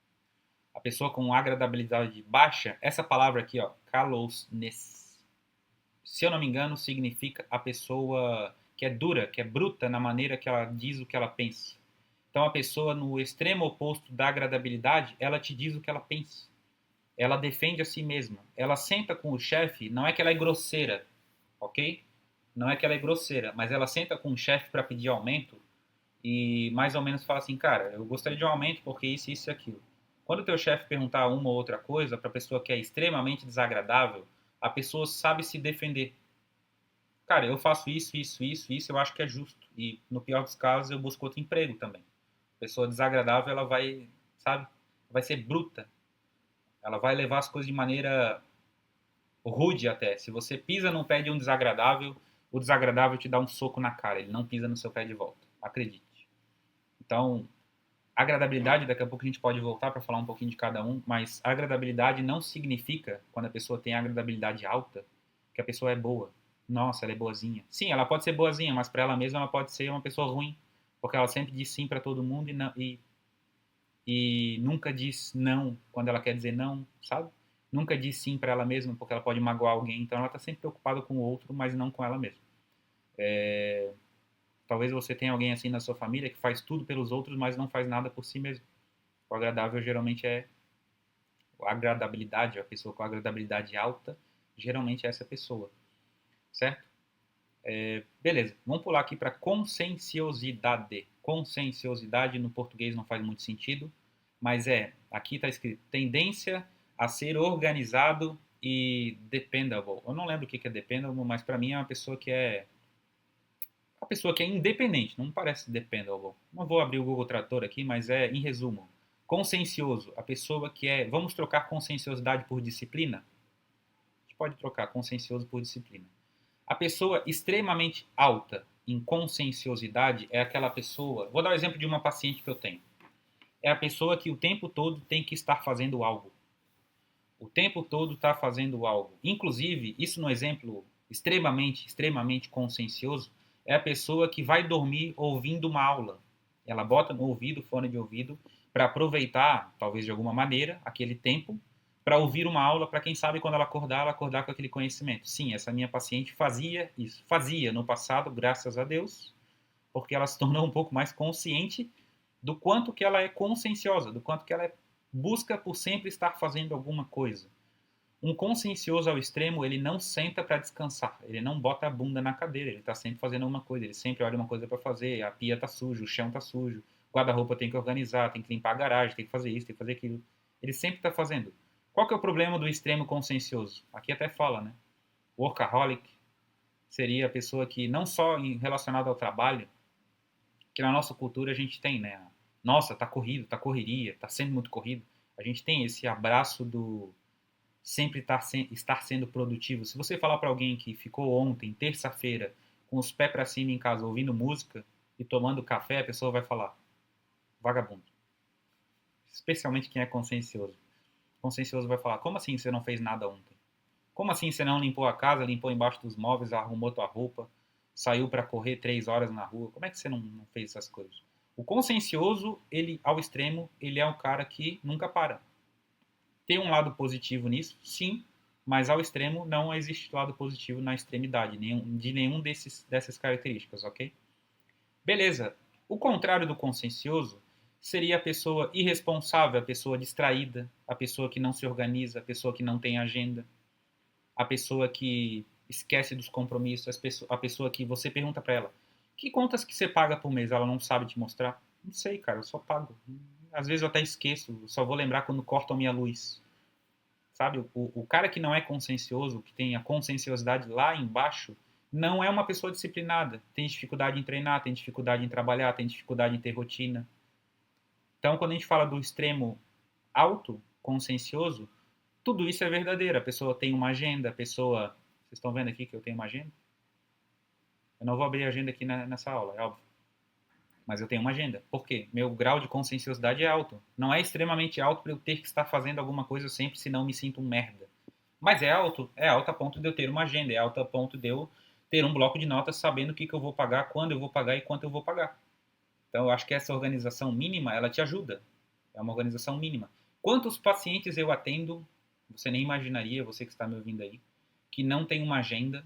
A pessoa com agradabilidade baixa, essa palavra aqui, ó, calousness, se eu não me engano, significa a pessoa que é dura, que é bruta na maneira que ela diz o que ela pensa. Então, a pessoa no extremo oposto da agradabilidade, ela te diz o que ela pensa. Ela defende a si mesma. Ela senta com o chefe, não é que ela é grosseira, ok? Não é que ela é grosseira, mas ela senta com o chefe para pedir aumento e mais ou menos fala assim, cara, eu gostaria de um aumento porque isso e aquilo. Quando o teu chefe perguntar uma ou outra coisa para a pessoa que é extremamente desagradável, a pessoa sabe se defender. Cara, eu faço isso, eu acho que é justo. E no pior dos casos, eu busco outro emprego também. A pessoa desagradável, ela vai, sabe, vai ser bruta. Ela vai levar as coisas de maneira rude até. Se você pisa no pé de um desagradável, o desagradável te dá um soco na cara. Ele não pisa no seu pé de volta. Acredite. Então, agradabilidade, daqui a pouco a gente pode voltar para falar um pouquinho de cada um, mas agradabilidade não significa, quando a pessoa tem agradabilidade alta, que a pessoa é boa. Nossa, ela é boazinha. Sim, ela pode ser boazinha, mas para ela mesma ela pode ser uma pessoa ruim, porque ela sempre diz sim para todo mundo e nunca diz não quando ela quer dizer não, sabe? Nunca diz sim para ela mesma, porque ela pode magoar alguém, então ela está sempre preocupada com o outro, mas não com ela mesma. Talvez você tenha alguém assim na sua família que faz tudo pelos outros, mas não faz nada por si mesmo. O agradável geralmente é a agradabilidade, a pessoa com agradabilidade alta, geralmente é essa pessoa, certo? Beleza, vamos pular aqui para conscienciosidade. Conscienciosidade no português não faz muito sentido, mas aqui está escrito tendência a ser organizado e dependable. Eu não lembro o que é dependable, mas para mim é uma pessoa que é independente, não parece dependable. Não vou abrir o Google Tradutor aqui, mas em resumo, consciencioso, a pessoa que vamos trocar conscienciosidade por disciplina? A gente pode trocar consciencioso por disciplina. A pessoa extremamente alta em conscienciosidade é aquela pessoa. Vou dar o exemplo de uma paciente que eu tenho. É a pessoa que o tempo todo tem que estar fazendo algo. O tempo todo está fazendo algo. Inclusive, isso no exemplo extremamente consciencioso, é a pessoa que vai dormir ouvindo uma aula. Ela bota no ouvido, fone de ouvido, para aproveitar, talvez de alguma maneira, aquele tempo para ouvir uma aula, para quem sabe quando ela acordar com aquele conhecimento. Sim, essa minha paciente fazia isso. Fazia no passado, graças a Deus, porque ela se tornou um pouco mais consciente do quanto que ela é conscienciosa, do quanto que ela busca por sempre estar fazendo alguma coisa. Um consciencioso ao extremo, ele não senta para descansar, ele não bota a bunda na cadeira, ele está sempre fazendo alguma coisa, ele sempre olha uma coisa para fazer, a pia está suja, o chão está sujo, o guarda-roupa tem que organizar, tem que limpar a garagem, tem que fazer isso, tem que fazer aquilo. Ele sempre está fazendo. Qual que é o problema do extremo consciencioso? Aqui até fala, né? Workaholic seria a pessoa que não só relacionada ao trabalho, que na nossa cultura a gente tem, né? Nossa, tá corrido, tá correria, tá sendo muito corrido. A gente tem esse abraço do sempre estar sendo produtivo. Se você falar para alguém que ficou ontem, terça-feira, com os pés para cima em casa, ouvindo música e tomando café, a pessoa vai falar vagabundo. Especialmente quem é consciencioso. Consciencioso vai falar, como assim você não fez nada ontem? Como assim você não limpou a casa, limpou embaixo dos móveis, arrumou tua roupa, saiu para correr 3 horas na rua? Como é que você não fez essas coisas? O consciencioso, ele, ao extremo, ele é um cara que nunca para. Tem um lado positivo nisso? Sim, mas ao extremo não existe lado positivo na extremidade, de nenhum dessas características, ok? Beleza. O contrário do consciencioso seria a pessoa irresponsável, a pessoa distraída, a pessoa que não se organiza, a pessoa que não tem agenda, a pessoa que esquece dos compromissos, a pessoa que você pergunta para ela, que contas que você paga por mês? Ela não sabe te mostrar? Não sei, cara, eu só pago. Às vezes eu até esqueço, só vou lembrar quando cortam a minha luz. Sabe? O cara que não é consciencioso, que tem a conscienciosidade lá embaixo, não é uma pessoa disciplinada. Tem dificuldade em treinar, tem dificuldade em trabalhar, tem dificuldade em ter rotina. Então, quando a gente fala do extremo alto, consciencioso, tudo isso é verdadeiro. A pessoa tem uma agenda, a pessoa... Vocês estão vendo aqui que eu tenho uma agenda? Eu não vou abrir a agenda aqui nessa aula, é óbvio. Mas eu tenho uma agenda. Por quê? Meu grau de conscienciosidade é alto. Não é extremamente alto para eu ter que estar fazendo alguma coisa sempre, senão me sinto um merda. Mas é alto a ponto de eu ter uma agenda, é alto a ponto de eu ter um bloco de notas sabendo o que eu vou pagar, quando eu vou pagar e quanto eu vou pagar. Então, eu acho que essa organização mínima, ela te ajuda. É uma organização mínima. Quantos pacientes eu atendo, você nem imaginaria, você que está me ouvindo aí, que não tem uma agenda,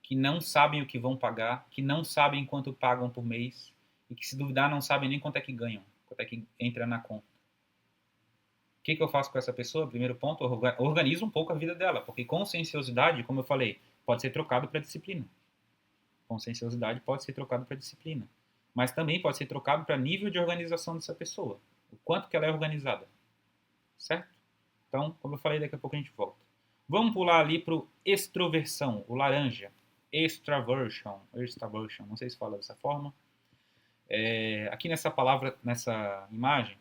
que não sabem o que vão pagar, que não sabem quanto pagam por mês e que, se duvidar, não sabem nem quanto é que ganham, quanto é que entra na conta. O que eu faço com essa pessoa? Primeiro ponto, organizo um pouco a vida dela, porque conscienciosidade, como eu falei, pode ser trocado para disciplina. Conscienciosidade pode ser trocado para disciplina, mas também pode ser trocado para nível de organização dessa pessoa, o quanto que ela é organizada, certo? Então, como eu falei, daqui a pouco a gente volta. Vamos pular ali para o extroversão, o laranja, extraversion, não sei se fala dessa forma. Aqui nessa palavra, nessa imagem,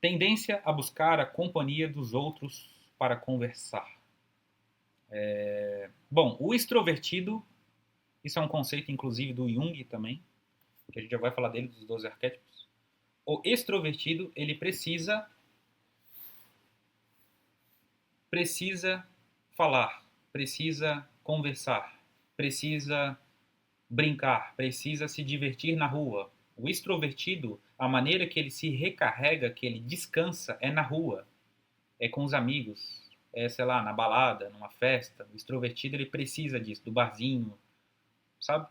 tendência a buscar a companhia dos outros para conversar. Bom, o extrovertido, isso é um conceito inclusive do Jung também, que a gente já vai falar dele, dos 12 arquétipos. O extrovertido, ele precisa falar, precisa conversar, precisa brincar, precisa se divertir na rua. O extrovertido, a maneira que ele se recarrega, que ele descansa, é na rua, é com os amigos, é, sei lá, na balada, numa festa. O extrovertido, ele precisa disso, do barzinho, sabe?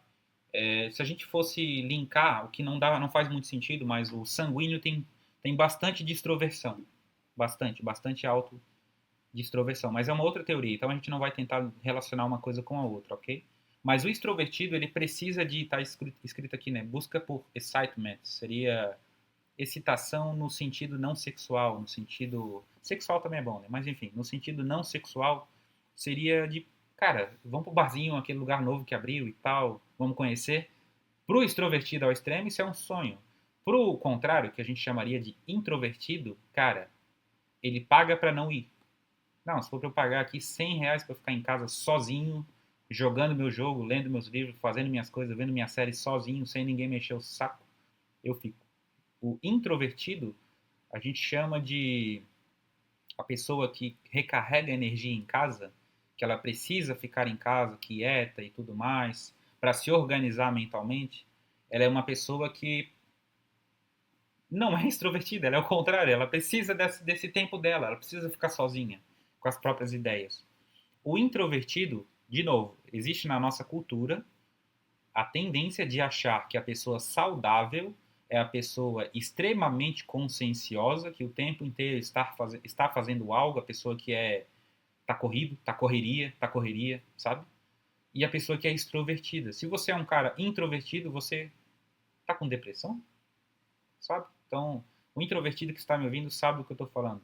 Se a gente fosse linkar, o que não faz muito sentido, mas o sanguíneo tem bastante de extroversão. Bastante alto de extroversão. Mas é uma outra teoria, então a gente não vai tentar relacionar uma coisa com a outra, ok? Mas o extrovertido, ele precisa de, tá escrito aqui, né? Busca por excitement, seria excitação no sentido não sexual, no sentido... Sexual também é bom, né? Mas enfim, no sentido não sexual, seria de, cara, vamos pro barzinho, aquele lugar novo que abriu e tal, vamos conhecer. Pro extrovertido ao extremo, isso é um sonho. Pro contrário, que a gente chamaria de introvertido, cara, ele paga para não ir. Não, se for para eu pagar aqui R$ 100 para ficar em casa sozinho, jogando meu jogo, lendo meus livros, fazendo minhas coisas, vendo minha série sozinho, sem ninguém mexer o saco, eu fico. O introvertido, a gente chama de a pessoa que recarrega energia em casa, que ela precisa ficar em casa, quieta e tudo mais, para se organizar mentalmente. Ela é uma pessoa que não é extrovertida, ela é o contrário, ela precisa desse tempo dela, ela precisa ficar sozinha, com as próprias ideias. O introvertido, de novo, existe na nossa cultura a tendência de achar que a pessoa saudável é a pessoa extremamente conscienciosa, que o tempo inteiro está fazendo algo, a pessoa que tá corrido, tá correria, sabe? E a pessoa que é extrovertida. Se você é um cara introvertido, você tá com depressão, sabe? Então, o introvertido que está me ouvindo sabe do que eu estou falando.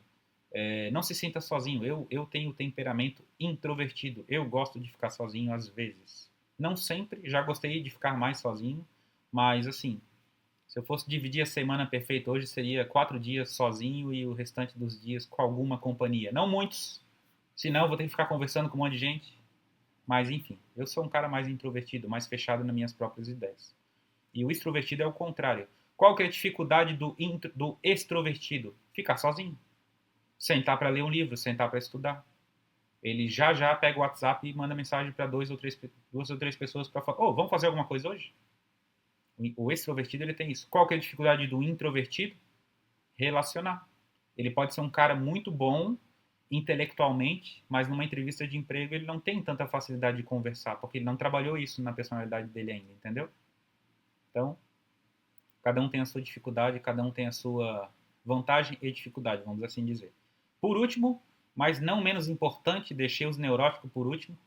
Não se sinta sozinho. Eu tenho temperamento introvertido. Eu gosto de ficar sozinho às vezes. Não sempre, já gostei de ficar mais sozinho, mas assim, se eu fosse dividir a semana perfeita hoje, seria 4 dias sozinho e o restante dos dias com alguma companhia. Não muitos, senão eu vou ter que ficar conversando com um monte de gente. Mas enfim, eu sou um cara mais introvertido, mais fechado nas minhas próprias ideias. E o extrovertido é o contrário. Qual que é a dificuldade do extrovertido? Ficar sozinho. Sentar para ler um livro, sentar para estudar. Ele já pega o WhatsApp e manda mensagem para duas ou três pessoas para falar: vamos fazer alguma coisa hoje? O extrovertido ele tem isso. Qual que é a dificuldade do introvertido? Relacionar. Ele pode ser um cara muito bom intelectualmente, mas numa entrevista de emprego ele não tem tanta facilidade de conversar, porque ele não trabalhou isso na personalidade dele ainda, entendeu? Então, cada um tem a sua dificuldade, cada um tem a sua vantagem e dificuldade, vamos assim dizer. Por último, mas não menos importante, deixei os neuróticos por último.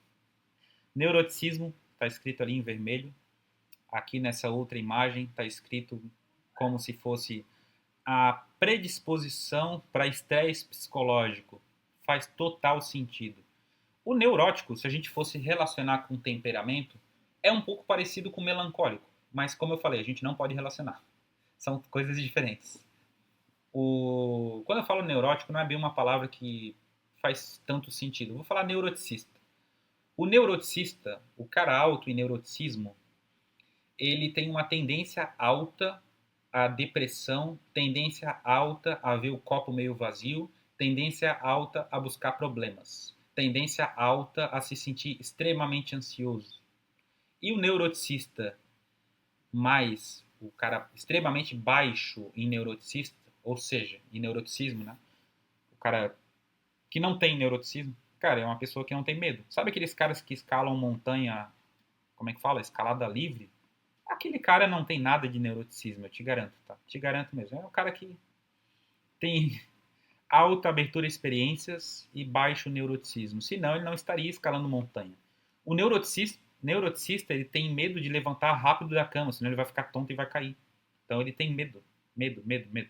Neuroticismo, está escrito ali em vermelho. Aqui nessa outra imagem está escrito como se fosse a predisposição para estresse psicológico. Faz total sentido. O neurótico, se a gente fosse relacionar com temperamento, é um pouco parecido com o melancólico, mas como eu falei, a gente não pode relacionar. São coisas diferentes. Quando eu falo neurótico, não é bem uma palavra que faz tanto sentido. Eu vou falar neuroticista. O neuroticista, o cara alto em neuroticismo, ele tem uma tendência alta à depressão, tendência alta a ver o copo meio vazio, tendência alta a buscar problemas, tendência alta a se sentir extremamente ansioso. E o neuroticista mais, o cara extremamente baixo em neuroticista, ou seja, em neuroticismo, né? O cara que não tem neuroticismo, cara, é uma pessoa que não tem medo. Sabe aqueles caras que escalam montanha, como é que fala? Escalada livre? Aquele cara não tem nada de neuroticismo, eu te garanto, tá? Te garanto mesmo. É um cara que tem alta abertura a experiências e baixo neuroticismo. Senão, ele não estaria escalando montanha. O neuroticista ele tem medo de levantar rápido da cama, senão ele vai ficar tonto e vai cair. Então, ele tem medo. Medo, medo, medo.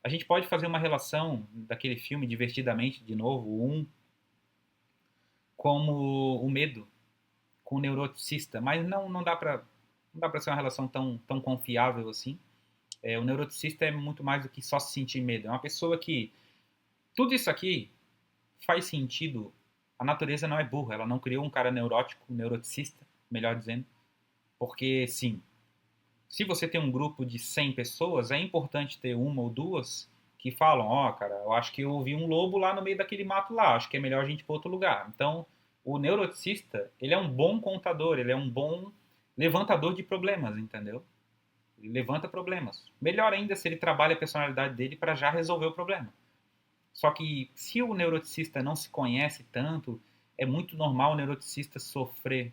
A gente pode fazer uma relação daquele filme Divertidamente, de novo, o 1, como o medo com o neuroticista, mas não dá para ser uma relação tão confiável assim. O neuroticista é muito mais do que só se sentir medo. É uma pessoa que tudo isso aqui faz sentido. A natureza não é burra, ela não criou um cara neurótico, neuroticista, melhor dizendo, porque sim, se você tem um grupo de 100 pessoas, é importante ter uma ou duas que falam, ó, cara, eu acho que eu ouvi um lobo lá no meio daquele mato lá, acho que é melhor a gente ir para outro lugar. Então, o neuroticista, ele é um bom contador, ele é um bom levantador de problemas, entendeu? Ele levanta problemas. Melhor ainda se ele trabalha a personalidade dele para já resolver o problema. Só que se o neuroticista não se conhece tanto, é muito normal o neuroticista sofrer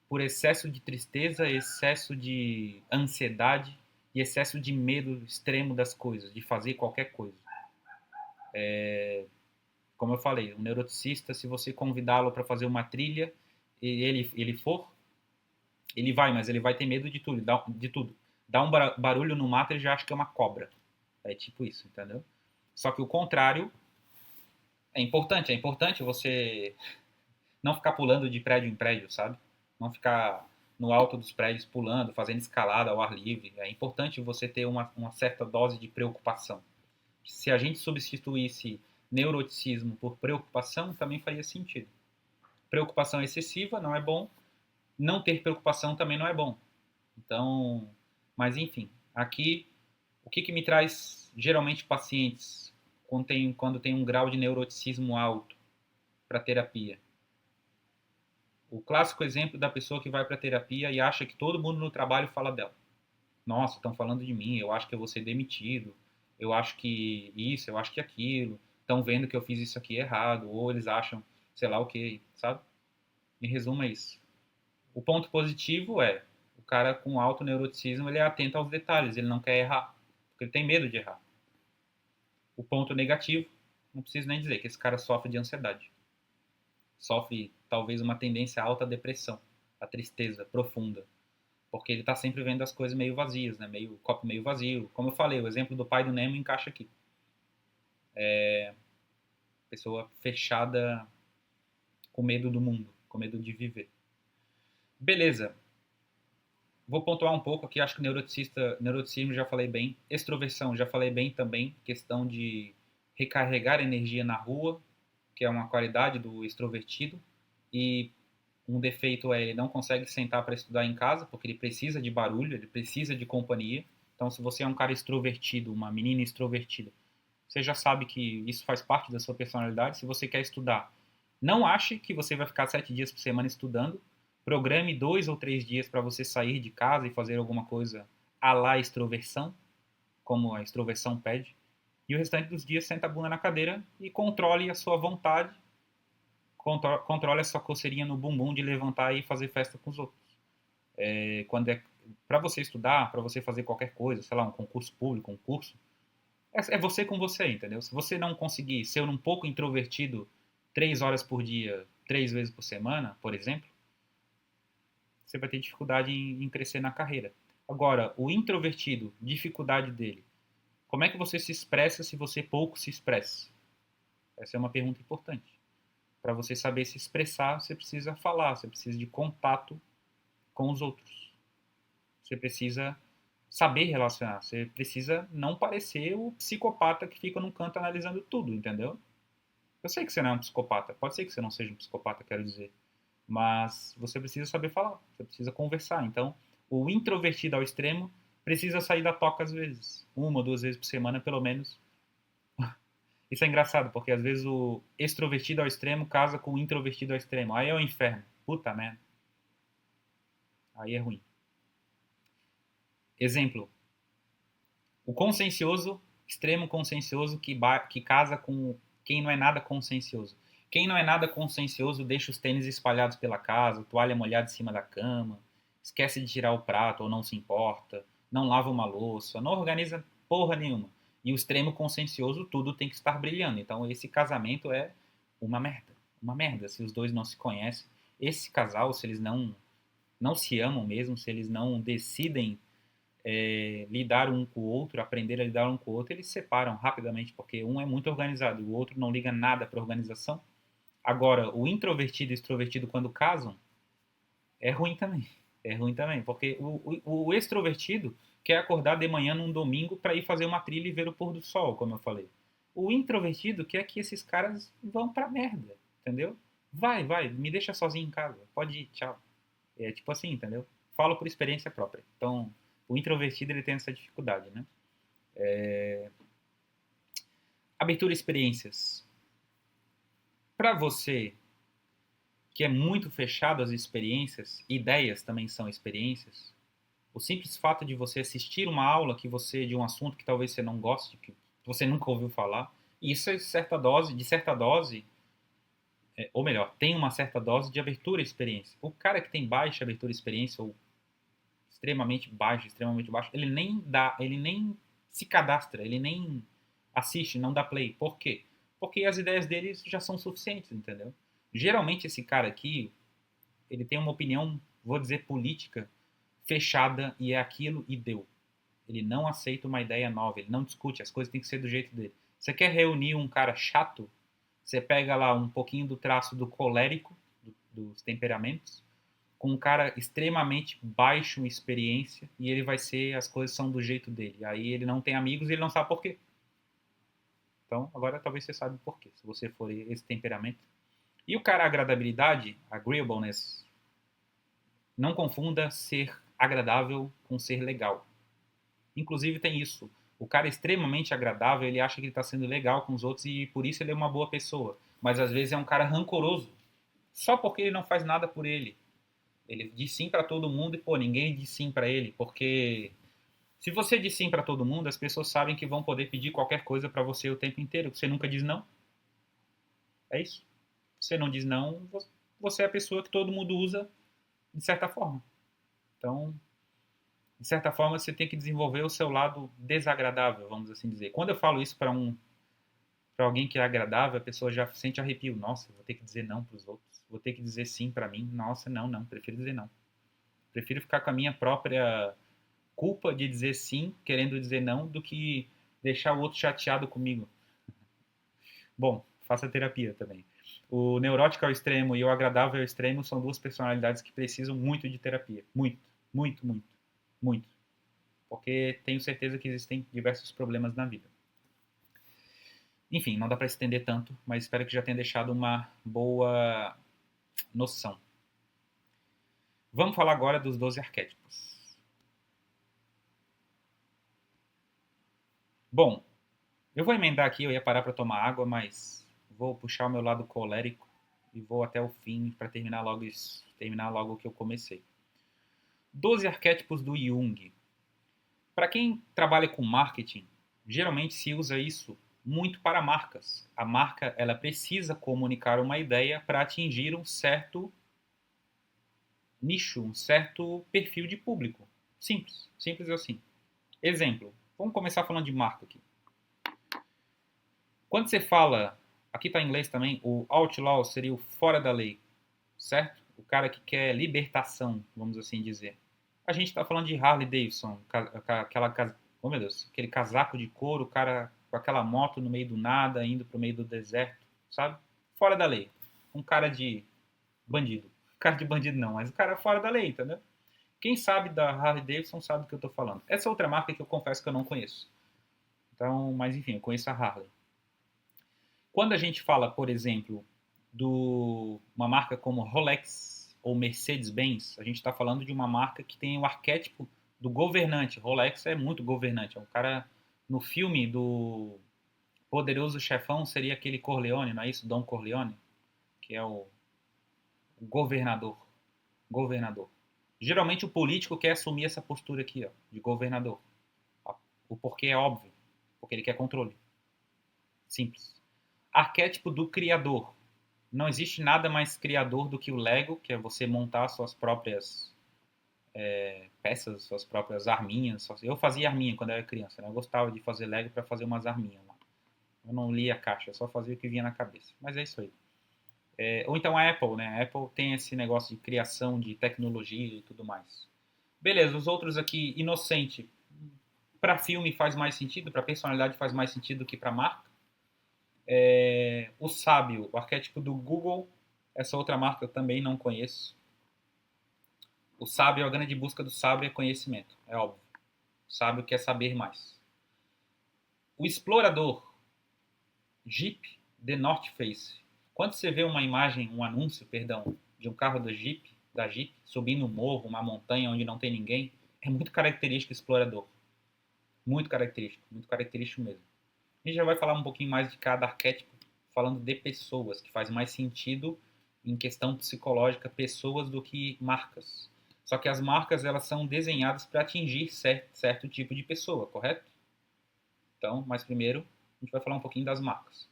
por excesso de tristeza, excesso de ansiedade e excesso de medo extremo das coisas, de fazer qualquer coisa. Como eu falei, o neuroticista, se você convidá-lo para fazer uma trilha e ele for, ele vai, mas ele vai ter medo de tudo. De tudo. Dá um barulho no mato, ele já acha que é uma cobra. É tipo isso, entendeu? Só que o contrário é importante você não ficar pulando de prédio em prédio, sabe? Não ficar no alto dos prédios pulando, fazendo escalada ao ar livre. É importante você ter uma certa dose de preocupação. Se a gente substituísse neuroticismo por preocupação, também faria sentido. Preocupação excessiva não é bom, não ter preocupação também não é bom. Então, mas enfim, aqui o que me traz geralmente pacientes quando tem um grau de neuroticismo alto para terapia? O clássico exemplo da pessoa que vai para terapia e acha que todo mundo no trabalho fala dela. Nossa, estão falando de mim, eu acho que eu vou ser demitido, eu acho que isso, eu acho que aquilo, estão vendo que eu fiz isso aqui errado, ou eles acham, sei lá o que, sabe? Em resumo é isso. O ponto positivo é, o cara com alto neuroticismo, ele é atento aos detalhes, ele não quer errar, porque ele tem medo de errar. O ponto negativo, não preciso nem dizer, que esse cara sofre de ansiedade. Sofre, talvez, uma tendência alta à depressão, à tristeza profunda, porque ele está sempre vendo as coisas meio vazias, né? Meio copo meio vazio. Como eu falei, o exemplo do pai do Nemo encaixa aqui. Pessoa fechada, com medo do mundo, com medo de viver. Beleza. Vou pontuar um pouco aqui, acho que neuroticismo já falei bem. Extroversão já falei bem também, questão de recarregar energia na rua, que é uma qualidade do extrovertido. E um defeito é ele não consegue sentar para estudar em casa, porque ele precisa de barulho, ele precisa de companhia. Então, se você é um cara extrovertido, uma menina extrovertida, você já sabe que isso faz parte da sua personalidade. Se você quer estudar, não ache que você vai ficar 7 dias por semana estudando. Programe 2 ou 3 dias para você sair de casa e fazer alguma coisa à la extroversão, como a extroversão pede. E o restante dos dias senta a bunda na cadeira e controle a sua vontade, controle a sua coceirinha no bumbum de levantar e fazer festa com os outros. Quando é para você estudar, para você fazer qualquer coisa, sei lá, um concurso público, um curso, é você com você, entendeu? Se você não conseguir ser um pouco introvertido 3 horas por dia, 3 vezes por semana, por exemplo, você vai ter dificuldade em crescer na carreira. Agora, o introvertido, dificuldade dele. Como é que você se expressa se você pouco se expressa? Essa é uma pergunta importante. Para você saber se expressar, você precisa falar, você precisa de contato com os outros. Você precisa saber relacionar, você precisa não parecer o psicopata que fica num canto analisando tudo, entendeu? Eu sei que você não é um psicopata, pode ser que você não seja um psicopata, quero dizer, mas você precisa saber falar, você precisa conversar. Então, o introvertido ao extremo precisa sair da toca às vezes, 1 ou 2 vezes por semana, pelo menos, Isso é engraçado, porque às vezes o extrovertido ao extremo casa com o introvertido ao extremo. Aí é o inferno. Puta merda. Aí é ruim. Exemplo. O consciencioso, extremo consciencioso que casa com quem não é nada consciencioso. Quem não é nada consciencioso deixa os tênis espalhados pela casa, toalha molhada em cima da cama, esquece de tirar o prato ou não se importa, não lava uma louça, não organiza porra nenhuma. E o extremo consciencioso, tudo tem que estar brilhando. Então esse casamento é uma merda. Uma merda se os dois não se conhecem. Esse casal, se eles não se amam mesmo, se eles não decidem lidar um com o outro, aprender a lidar um com o outro, eles se separam rapidamente, porque um é muito organizado e o outro não liga nada para a organização. Agora, o introvertido e o extrovertido, quando casam, é ruim também. É ruim também, porque o extrovertido quer acordar de manhã num domingo para ir fazer uma trilha e ver o pôr do sol, como eu falei. O introvertido quer que esses caras vão pra merda, entendeu? Vai, me deixa sozinho em casa, pode ir, tchau. É tipo assim, entendeu? Falo por experiência própria. Então, o introvertido ele tem essa dificuldade, né? Abertura e experiências. Para você que é muito fechado às experiências, ideias também são experiências. O simples fato de você assistir uma aula que você de um assunto que talvez você não goste, que você nunca ouviu falar, isso é certa dose, ou melhor, tem uma certa dose de abertura à experiência. O cara que tem baixa abertura à experiência ou extremamente baixo, ele nem se cadastra, ele nem assiste, não dá play. Por quê? Porque as ideias deles já são suficientes, entendeu? Geralmente esse cara aqui, ele tem uma opinião, vou dizer, política fechada e é aquilo e deu. Ele não aceita uma ideia nova, ele não discute, as coisas têm que ser do jeito dele. Você quer reunir um cara chato? Você pega lá um pouquinho do traço do colérico, dos temperamentos, com um cara extremamente baixo em experiência e ele vai ser, as coisas são do jeito dele. Aí ele não tem amigos e ele não sabe por quê. Então, agora talvez você saiba por quê, se você for esse temperamento. E o cara agradabilidade, agreeableness, não confunda ser agradável com ser legal. Inclusive tem isso. O cara é extremamente agradável, ele acha que ele está sendo legal com os outros e por isso ele é uma boa pessoa. Mas às vezes é um cara rancoroso, só porque ele não faz nada por ele. Ele diz sim para todo mundo e, pô, ninguém diz sim para ele, porque se você diz sim para todo mundo, as pessoas sabem que vão poder pedir qualquer coisa para você o tempo inteiro. Você nunca diz não. É isso. Você não diz não, você é a pessoa que todo mundo usa de certa forma. Então, de certa forma, você tem que desenvolver o seu lado desagradável, vamos assim dizer. Quando eu falo isso para alguém que é agradável, a pessoa já sente arrepio. Nossa, vou ter que dizer não para os outros. Vou ter que dizer sim para mim. Nossa, não, prefiro dizer não. Prefiro ficar com a minha própria culpa de dizer sim, querendo dizer não, do que deixar o outro chateado comigo. Bom, faça terapia também. O neurótico ao extremo e o agradável ao extremo são duas personalidades que precisam muito de terapia. Muito, muito, muito, muito. Porque tenho certeza que existem diversos problemas na vida. Enfim, não dá para estender tanto, mas espero que já tenha deixado uma boa noção. Vamos falar agora dos 12 arquétipos. Bom, eu vou emendar aqui, eu ia parar para tomar água, mas vou puxar o meu lado colérico e vou até o fim para terminar logo isso, terminar logo o que eu comecei. 12 arquétipos do Jung. Para quem trabalha com marketing, geralmente se usa isso muito para marcas. A marca ela precisa comunicar uma ideia para atingir um certo nicho, um certo perfil de público. Simples, simples assim. Exemplo, vamos começar falando de marca aqui. Quando você fala, aqui está em inglês também, o outlaw seria o fora da lei, certo? O cara que quer libertação, vamos assim dizer. A gente está falando de Harley Davidson, oh meu Deus, aquele casaco de couro, o cara com aquela moto no meio do nada, indo para o meio do deserto, sabe? Fora da lei. Um cara de bandido. Cara de bandido não, mas o cara fora da lei, entendeu? Quem sabe da Harley Davidson sabe do que eu estou falando. Essa outra marca que eu confesso que eu não conheço. Então, mas enfim, eu conheço a Harley. Quando a gente fala, por exemplo, de uma marca como Rolex ou Mercedes-Benz, a gente está falando de uma marca que tem o arquétipo do governante. Rolex é muito governante. É um cara no filme do Poderoso chefão seria aquele Corleone, não é isso? Dom Corleone, que é o governador. Governador. Geralmente o político quer assumir essa postura aqui, ó, de governador. O porquê é óbvio, porque ele quer controle. Simples. Arquétipo do criador. Não existe nada mais criador do que o Lego, que é você montar suas próprias peças, suas próprias arminhas. Eu fazia arminha quando eu era criança, né? Eu gostava de fazer Lego para fazer umas arminhas lá. Eu não lia a caixa, eu só fazia o que vinha na cabeça. Mas é isso aí. Ou então a Apple, né? A Apple tem esse negócio de criação de tecnologia e tudo mais. Beleza, os outros aqui, inocente. Para filme faz mais sentido, para personalidade faz mais sentido do que para marca. O sábio, o arquétipo do Google, essa outra marca eu também não conheço. O sábio, a grande busca do sábio é conhecimento, é óbvio. O sábio quer saber mais. O explorador, Jeep The North Face. Quando você vê uma imagem, um anúncio, perdão, de um carro da Jeep, subindo um morro, uma montanha onde não tem ninguém, é muito característico explorador. Muito característico mesmo. A gente já vai falar um pouquinho mais de cada arquétipo, falando de pessoas, que faz mais sentido em questão psicológica pessoas do que marcas. Só que as marcas elas são desenhadas para atingir certo tipo de pessoa, correto? Então, mas primeiro a gente vai falar um pouquinho das marcas.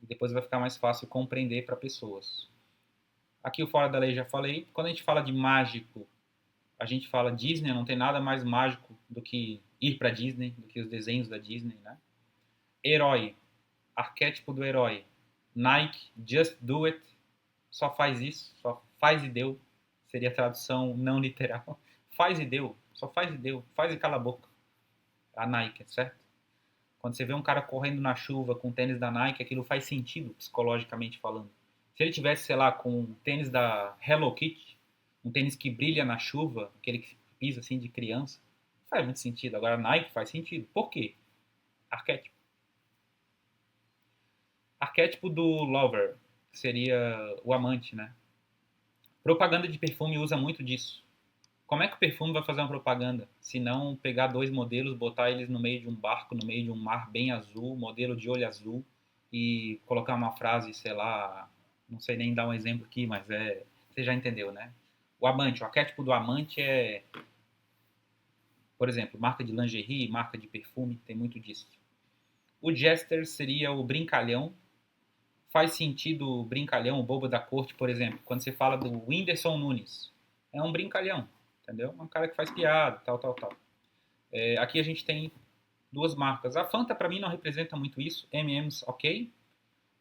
E depois vai ficar mais fácil compreender para pessoas. Aqui o Fora da Lei já falei. Quando a gente fala de mágico, a gente fala Disney, não tem nada mais mágico do que ir para Disney, do que os desenhos da Disney, né? Herói, arquétipo do herói. Nike, just do it, só faz isso, só faz e deu. Seria a tradução não literal. Faz e deu, só faz e deu, faz e cala a boca. A Nike, certo? Quando você vê um cara correndo na chuva com tênis da Nike, aquilo faz sentido, psicologicamente falando. Se ele tivesse, sei lá, com um tênis da Hello Kitty, um tênis que brilha na chuva, aquele que pisa assim de criança, faz muito sentido. Agora, Nike faz sentido. Por quê? Arquétipo. Arquétipo do lover, que seria o amante, né? Propaganda de perfume usa muito disso. Como é que o perfume vai fazer uma propaganda? Se não pegar dois modelos, botar eles no meio de um barco, no meio de um mar bem azul, modelo de olho azul, e colocar uma frase, sei lá, não sei nem dar um exemplo aqui, mas você já entendeu, né? O amante, o arquétipo do amante é, por exemplo, marca de lingerie, marca de perfume, tem muito disso. O jester seria o brincalhão. Faz sentido o brincalhão, o bobo da corte, por exemplo, quando você fala do Whindersson Nunes. É um brincalhão, entendeu? É um cara que faz piada, tal, tal, tal. Aqui a gente tem duas marcas. A Fanta, para mim, não representa muito isso. M&M's, ok.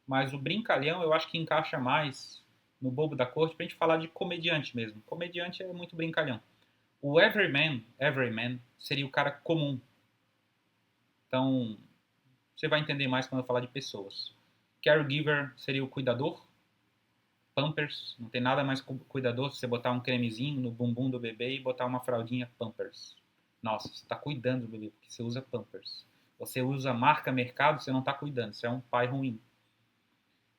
Mas o brincalhão, eu acho que encaixa mais no bobo da corte pra gente falar de comediante mesmo. Comediante é muito brincalhão. O everyman seria o cara comum. Então, você vai entender mais quando eu falar de pessoas. Caregiver seria o cuidador. Pampers, não tem nada mais cuidadoso você botar um cremezinho no bumbum do bebê e botar uma fraldinha Pampers. Nossa, você está cuidando do bebê, porque você usa Pampers. Você usa marca mercado, você não está cuidando, você é um pai ruim.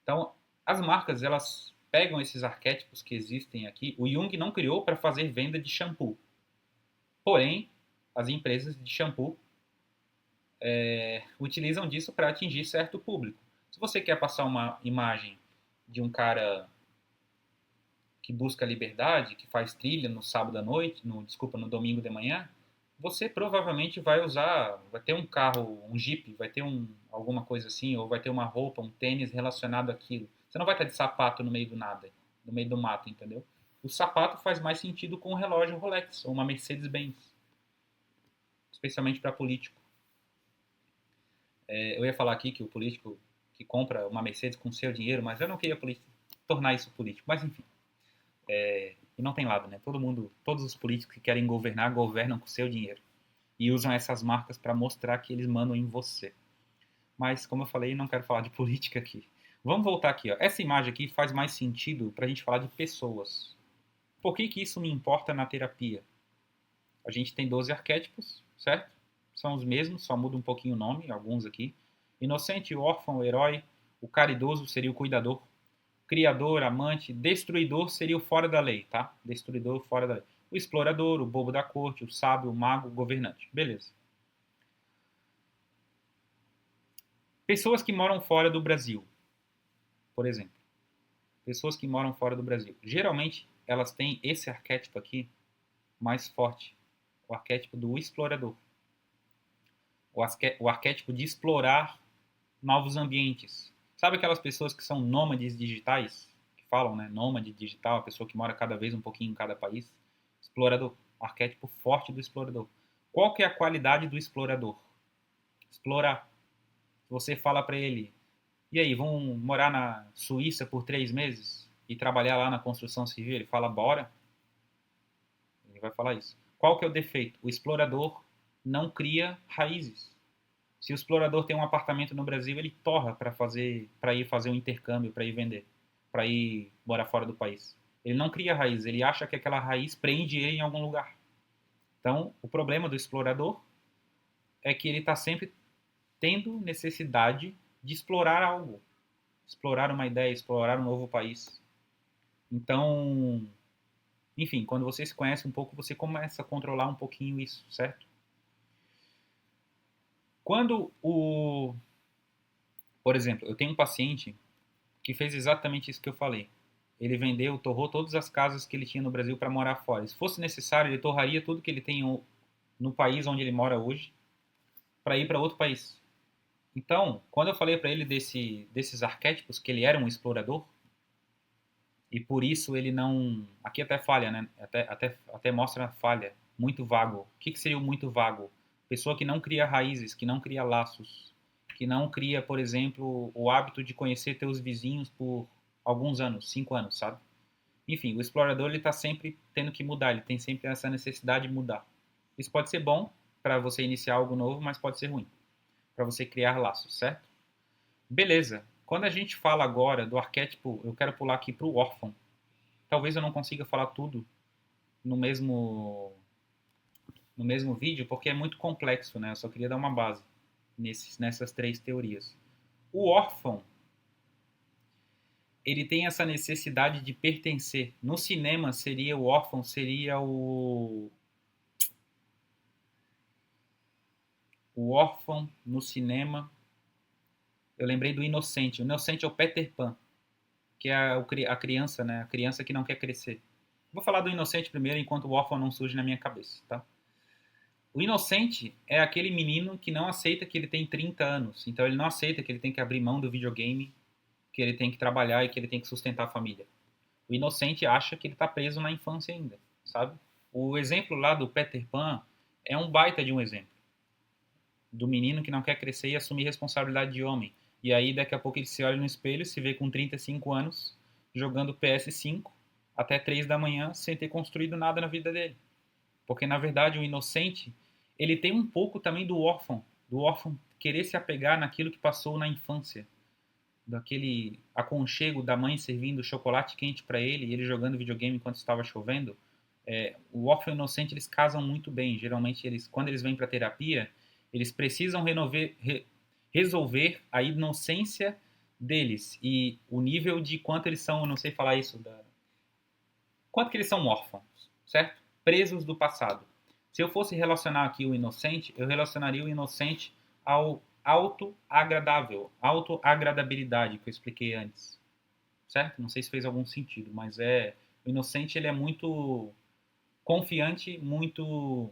Então, as marcas, elas pegam esses arquétipos que existem aqui. O Jung não criou para fazer venda de shampoo. Porém, as empresas de shampoo utilizam disso para atingir certo público. Se você quer passar uma imagem de um cara que busca liberdade, que faz trilha no sábado à noite, no domingo de manhã, você provavelmente vai ter um carro, um Jeep, vai ter alguma coisa assim, ou vai ter uma roupa, um tênis relacionado àquilo. Você não vai estar de sapato no meio do nada, no meio do mato, entendeu? O sapato faz mais sentido com um relógio Rolex ou uma Mercedes-Benz, especialmente para político. Eu ia falar aqui que o político que compra uma Mercedes com seu dinheiro, mas eu não queria tornar isso político. Mas enfim, e não tem lado, né? Todos os políticos que querem governar, governam com seu dinheiro. E usam essas marcas para mostrar que eles mandam em você. Mas, como eu falei, não quero falar de política aqui. Vamos voltar aqui, ó. Essa imagem aqui faz mais sentido para a gente falar de pessoas. Por que isso me importa na terapia? A gente tem 12 arquétipos, certo? São os mesmos, só muda um pouquinho o nome, alguns aqui. Inocente, órfão, herói. O caridoso seria o cuidador. Criador, amante. Destruidor seria o fora da lei, tá? Destruidor, fora da lei. O explorador, o bobo da corte, o sábio, o mago, o governante. Beleza. Pessoas que moram fora do Brasil, por exemplo. Pessoas que moram fora do Brasil. Geralmente, elas têm esse arquétipo aqui mais forte. O arquétipo do explorador. O arquétipo de explorar novos ambientes. Sabe aquelas pessoas que são nômades digitais? Que falam, né? Nômade digital, a pessoa que mora cada vez um pouquinho em cada país. Explorador. Arquétipo forte do explorador. Qual que é a qualidade do explorador? Explorar. Você fala para ele, e aí, vão morar na Suíça por 3 meses e trabalhar lá na construção civil? Ele fala, bora. Ele vai falar isso. Qual que é o defeito? O explorador não cria raízes. Se o explorador tem um apartamento no Brasil, ele torra para ir fazer um intercâmbio, para ir vender, para ir morar fora do país. Ele não cria raiz, ele acha que aquela raiz prende ele em algum lugar. Então, o problema do explorador é que ele está sempre tendo necessidade de explorar algo, explorar uma ideia, explorar um novo país. Então, enfim, quando você se conhece um pouco, você começa a controlar um pouquinho isso, certo? Por exemplo, eu tenho um paciente que fez exatamente isso que eu falei. Ele vendeu, torrou todas as casas que ele tinha no Brasil para morar fora. Se fosse necessário, ele torraria tudo que ele tem no país onde ele mora hoje para ir para outro país. Então, quando eu falei para ele desses arquétipos, que ele era um explorador, e por isso ele não... Aqui até falha, né? Até mostra a falha. Muito vago. O que seria o muito vago? Pessoa que não cria raízes, que não cria laços, que não cria, por exemplo, o hábito de conhecer teus vizinhos por alguns anos, 5 anos, sabe? Enfim, o explorador ele está sempre tendo que mudar, ele tem sempre essa necessidade de mudar. Isso pode ser bom para você iniciar algo novo, mas pode ser ruim para você criar laços, certo? Beleza. Quando a gente fala agora do arquétipo, eu quero pular aqui para o órfão. Talvez eu não consiga falar tudo no mesmo vídeo, porque é muito complexo, né? Eu só queria dar uma base nessas 3 teorias. O órfão, ele tem essa necessidade de pertencer. No cinema, seria o órfão, seria o órfão no cinema. Eu lembrei do inocente. O inocente é o Peter Pan, que é a criança, né? A criança que não quer crescer. Vou falar do inocente primeiro, enquanto o órfão não surge na minha cabeça, tá? O inocente é aquele menino que não aceita que ele tem 30 anos. Então ele não aceita que ele tem que abrir mão do videogame, que ele tem que trabalhar e que ele tem que sustentar a família. O inocente acha que ele está preso na infância ainda, sabe? O exemplo lá do Peter Pan é um baita de um exemplo. Do menino que não quer crescer e assumir responsabilidade de homem. E aí daqui a pouco ele se olha no espelho, se vê com 35 anos, jogando PS5 até 3 da manhã sem ter construído nada na vida dele. Porque na verdade o inocente, ele tem um pouco também do órfão querer se apegar naquilo que passou na infância, daquele aconchego da mãe servindo chocolate quente para ele e ele jogando videogame enquanto estava chovendo. O órfão e o inocente eles casam muito bem. Geralmente quando eles vêm para terapia, eles precisam resolver a inocência deles e o nível de quanto eles são, eu não sei falar isso, quanto que eles são órfãos, certo? Presos do passado. Se eu fosse relacionar aqui o inocente, eu relacionaria o inocente ao autoagradabilidade que eu expliquei antes, certo? Não sei se fez algum sentido, mas o inocente ele é muito confiante, muito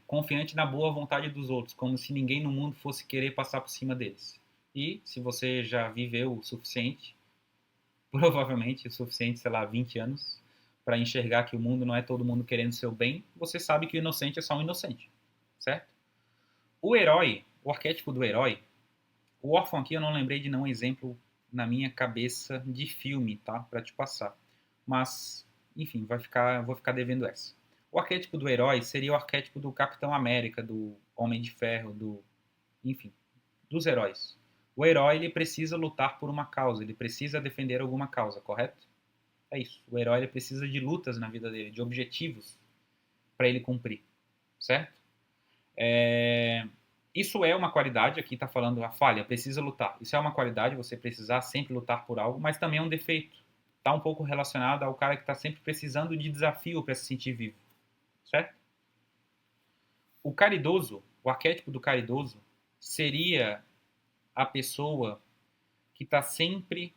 confiante na boa vontade dos outros, como se ninguém no mundo fosse querer passar por cima deles. E se você já viveu o suficiente, provavelmente o suficiente, sei lá, 20 anos, para enxergar que o mundo não é todo mundo querendo o seu bem, você sabe que o inocente é só um inocente, certo? O herói, o arquétipo do herói, o órfão aqui eu não lembrei de nenhum exemplo na minha cabeça de filme, tá? Para te passar. Mas, enfim, vou ficar devendo essa. O arquétipo do herói seria o arquétipo do Capitão América, do Homem de Ferro, enfim, dos heróis. O herói ele precisa lutar por uma causa, ele precisa defender alguma causa, correto? É isso. O herói ele precisa de lutas na vida dele, de objetivos para ele cumprir, certo? Isso é uma qualidade, aqui está falando a falha, precisa lutar. Isso é uma qualidade, você precisar sempre lutar por algo, mas também é um defeito. Está um pouco relacionado ao cara que está sempre precisando de desafio para se sentir vivo, certo? O caridoso, o arquétipo do caridoso, seria a pessoa que está sempre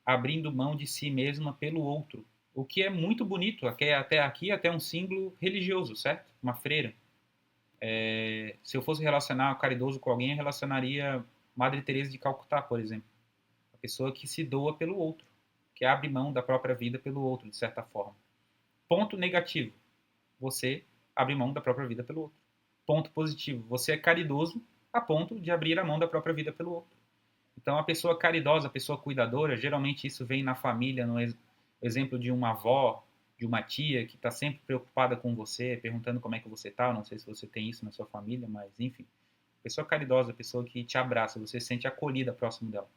abrindo mão de si mesma pelo outro. O que é muito bonito, até aqui até um símbolo religioso, certo? Uma freira. Se eu fosse relacionar o caridoso com alguém, eu relacionaria Madre Teresa de Calcutá, por exemplo. A pessoa que se doa pelo outro, que abre mão da própria vida pelo outro, de certa forma. Ponto negativo, você abre mão da própria vida pelo outro. Ponto positivo, você é caridoso a ponto de abrir a mão da própria vida pelo outro. Então, a pessoa caridosa, a pessoa cuidadora, geralmente isso vem na família, no exemplo de uma avó, de uma tia que está sempre preocupada com você, perguntando como é que você está. Não sei se você tem isso na sua família, mas enfim. Pessoa caridosa, pessoa que te abraça, você se sente acolhida próximo dela.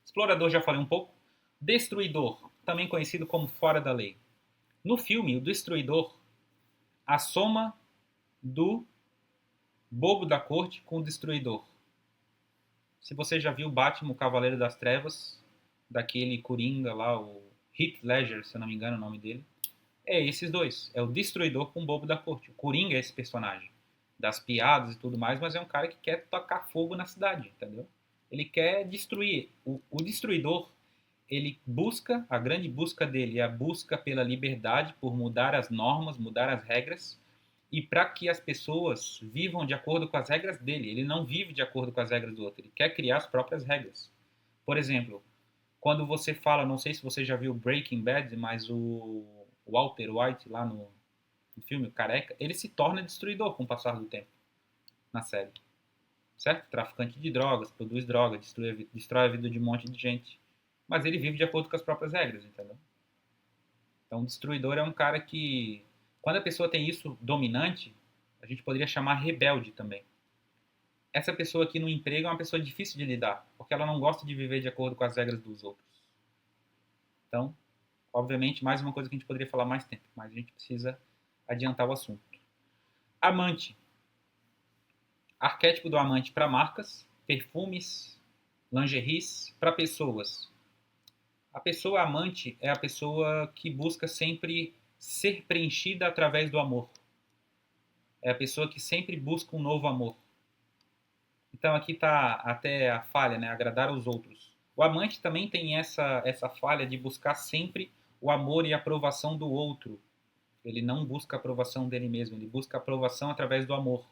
Explorador, já falei um pouco. Destruidor, também conhecido como fora da lei. No filme, o Destruidor, a soma do bobo da corte com o Destruidor. Se você já viu Batman, o Cavaleiro das Trevas, daquele Coringa lá, o Heath Ledger, se eu não me engano o nome dele, é esses dois. É o Destruidor com o bobo da corte. O Coringa é esse personagem, das piadas e tudo mais, mas é um cara que quer tocar fogo na cidade, entendeu? Ele quer destruir. O Destruidor, ele busca, a grande busca dele é a busca pela liberdade, por mudar as normas, mudar as regras, e para que as pessoas vivam de acordo com as regras dele. Ele não vive de acordo com as regras do outro, ele quer criar as próprias regras. Por exemplo, quando você fala, não sei se você já viu Breaking Bad, mas o Walter White lá no filme, o Careca, ele se torna destruidor com o passar do tempo na série, certo? Traficante de drogas, produz droga, destrói a vida de um monte de gente, mas ele vive de acordo com as próprias regras, entendeu? Então, o destruidor é um cara que, quando a pessoa tem isso dominante, a gente poderia chamar rebelde também. Essa pessoa aqui no emprego é uma pessoa difícil de lidar, porque ela não gosta de viver de acordo com as regras dos outros. Então, obviamente, mais uma coisa que a gente poderia falar mais tempo, mas a gente precisa adiantar o assunto. Amante. Arquétipo do amante para marcas, perfumes, lingeries, para pessoas. A pessoa amante é a pessoa que busca sempre ser preenchida através do amor. É a pessoa que sempre busca um novo amor. Então aqui está até a falha, né? Agradar aos outros. O amante também tem essa falha de buscar sempre o amor e a aprovação do outro. Ele não busca a aprovação dele mesmo, ele busca a aprovação através do amor.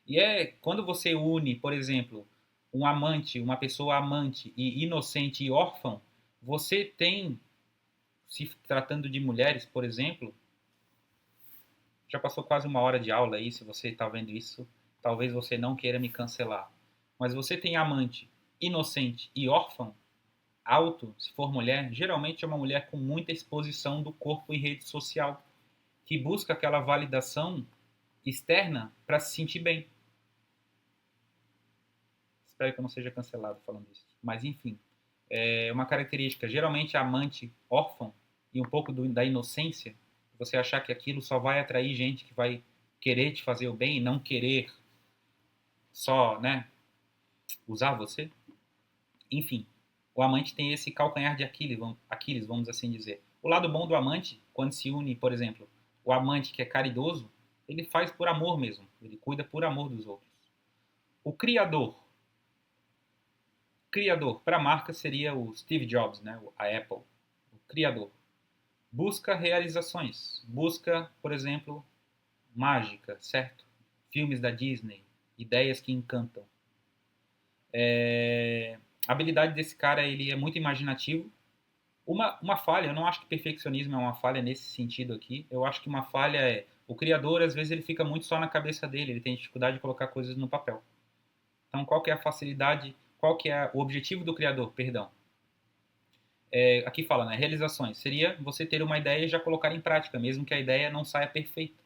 E é quando você une, por exemplo, um amante, uma pessoa amante e inocente e órfão, você tem, se tratando de mulheres, por exemplo, já passou quase uma hora de aula aí, se você está vendo isso, talvez você não queira me cancelar. Mas você tem amante, inocente e órfão, alto, se for mulher, geralmente é uma mulher com muita exposição do corpo em rede social, que busca aquela validação externa para se sentir bem. Espero que eu não seja cancelado falando isso. Mas enfim, é uma característica, geralmente amante órfão e um pouco da inocência, você achar que aquilo só vai atrair gente que vai querer te fazer o bem e não querer só, né, usar você. Enfim, o amante tem esse calcanhar de Aquiles, vamos assim dizer. O lado bom do amante, quando se une, por exemplo, o amante que é caridoso, ele faz por amor mesmo, ele cuida por amor dos outros. O criador para a marca seria o Steve Jobs, né, a Apple, o criador. Busca realizações, busca, por exemplo, mágica, certo? Filmes da Disney, ideias que encantam. A habilidade desse cara, ele é muito imaginativo. Uma falha, eu não acho que perfeccionismo é uma falha nesse sentido aqui. Eu acho que uma falha é o criador, às vezes, ele fica muito só na cabeça dele, ele tem dificuldade de colocar coisas no papel. Então, qual que é a facilidade, qual que é o objetivo do criador, perdão? Aqui fala, né, realizações. Seria você ter uma ideia e já colocar em prática, mesmo que a ideia não saia perfeita.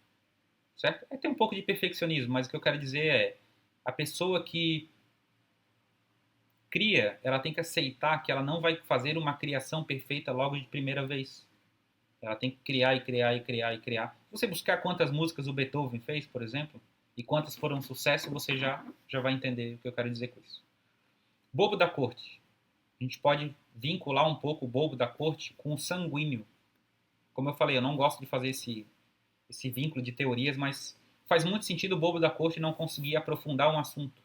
Certo? Tem um pouco de perfeccionismo, mas o que eu quero dizer é a pessoa que cria, ela tem que aceitar que ela não vai fazer uma criação perfeita logo de primeira vez. Ela tem que criar e criar e criar e criar. Se você buscar quantas músicas o Beethoven fez, por exemplo, e quantas foram um sucesso, você já vai entender o que eu quero dizer com isso. Bobo da corte. A gente pode vincular um pouco o bobo da corte com o sanguíneo. Como eu falei, eu não gosto de fazer esse vínculo de teorias, mas faz muito sentido o bobo da corte não conseguir aprofundar um assunto.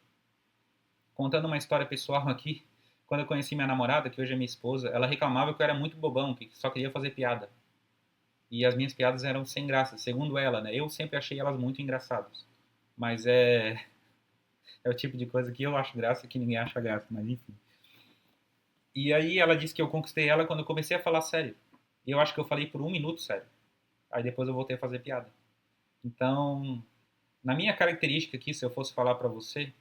Contando uma história pessoal aqui, quando eu conheci minha namorada, que hoje é minha esposa, ela reclamava que eu era muito bobão, que só queria fazer piada. E as minhas piadas eram sem graça, segundo ela, né? Eu sempre achei elas muito engraçadas. Mas é o tipo de coisa que eu acho graça que ninguém acha graça, mas enfim. E aí ela disse que eu conquistei ela quando eu comecei a falar sério. E eu acho que eu falei por 1 minuto sério. Aí depois eu voltei a fazer piada. Então, na minha característica aqui, se eu fosse falar pra você,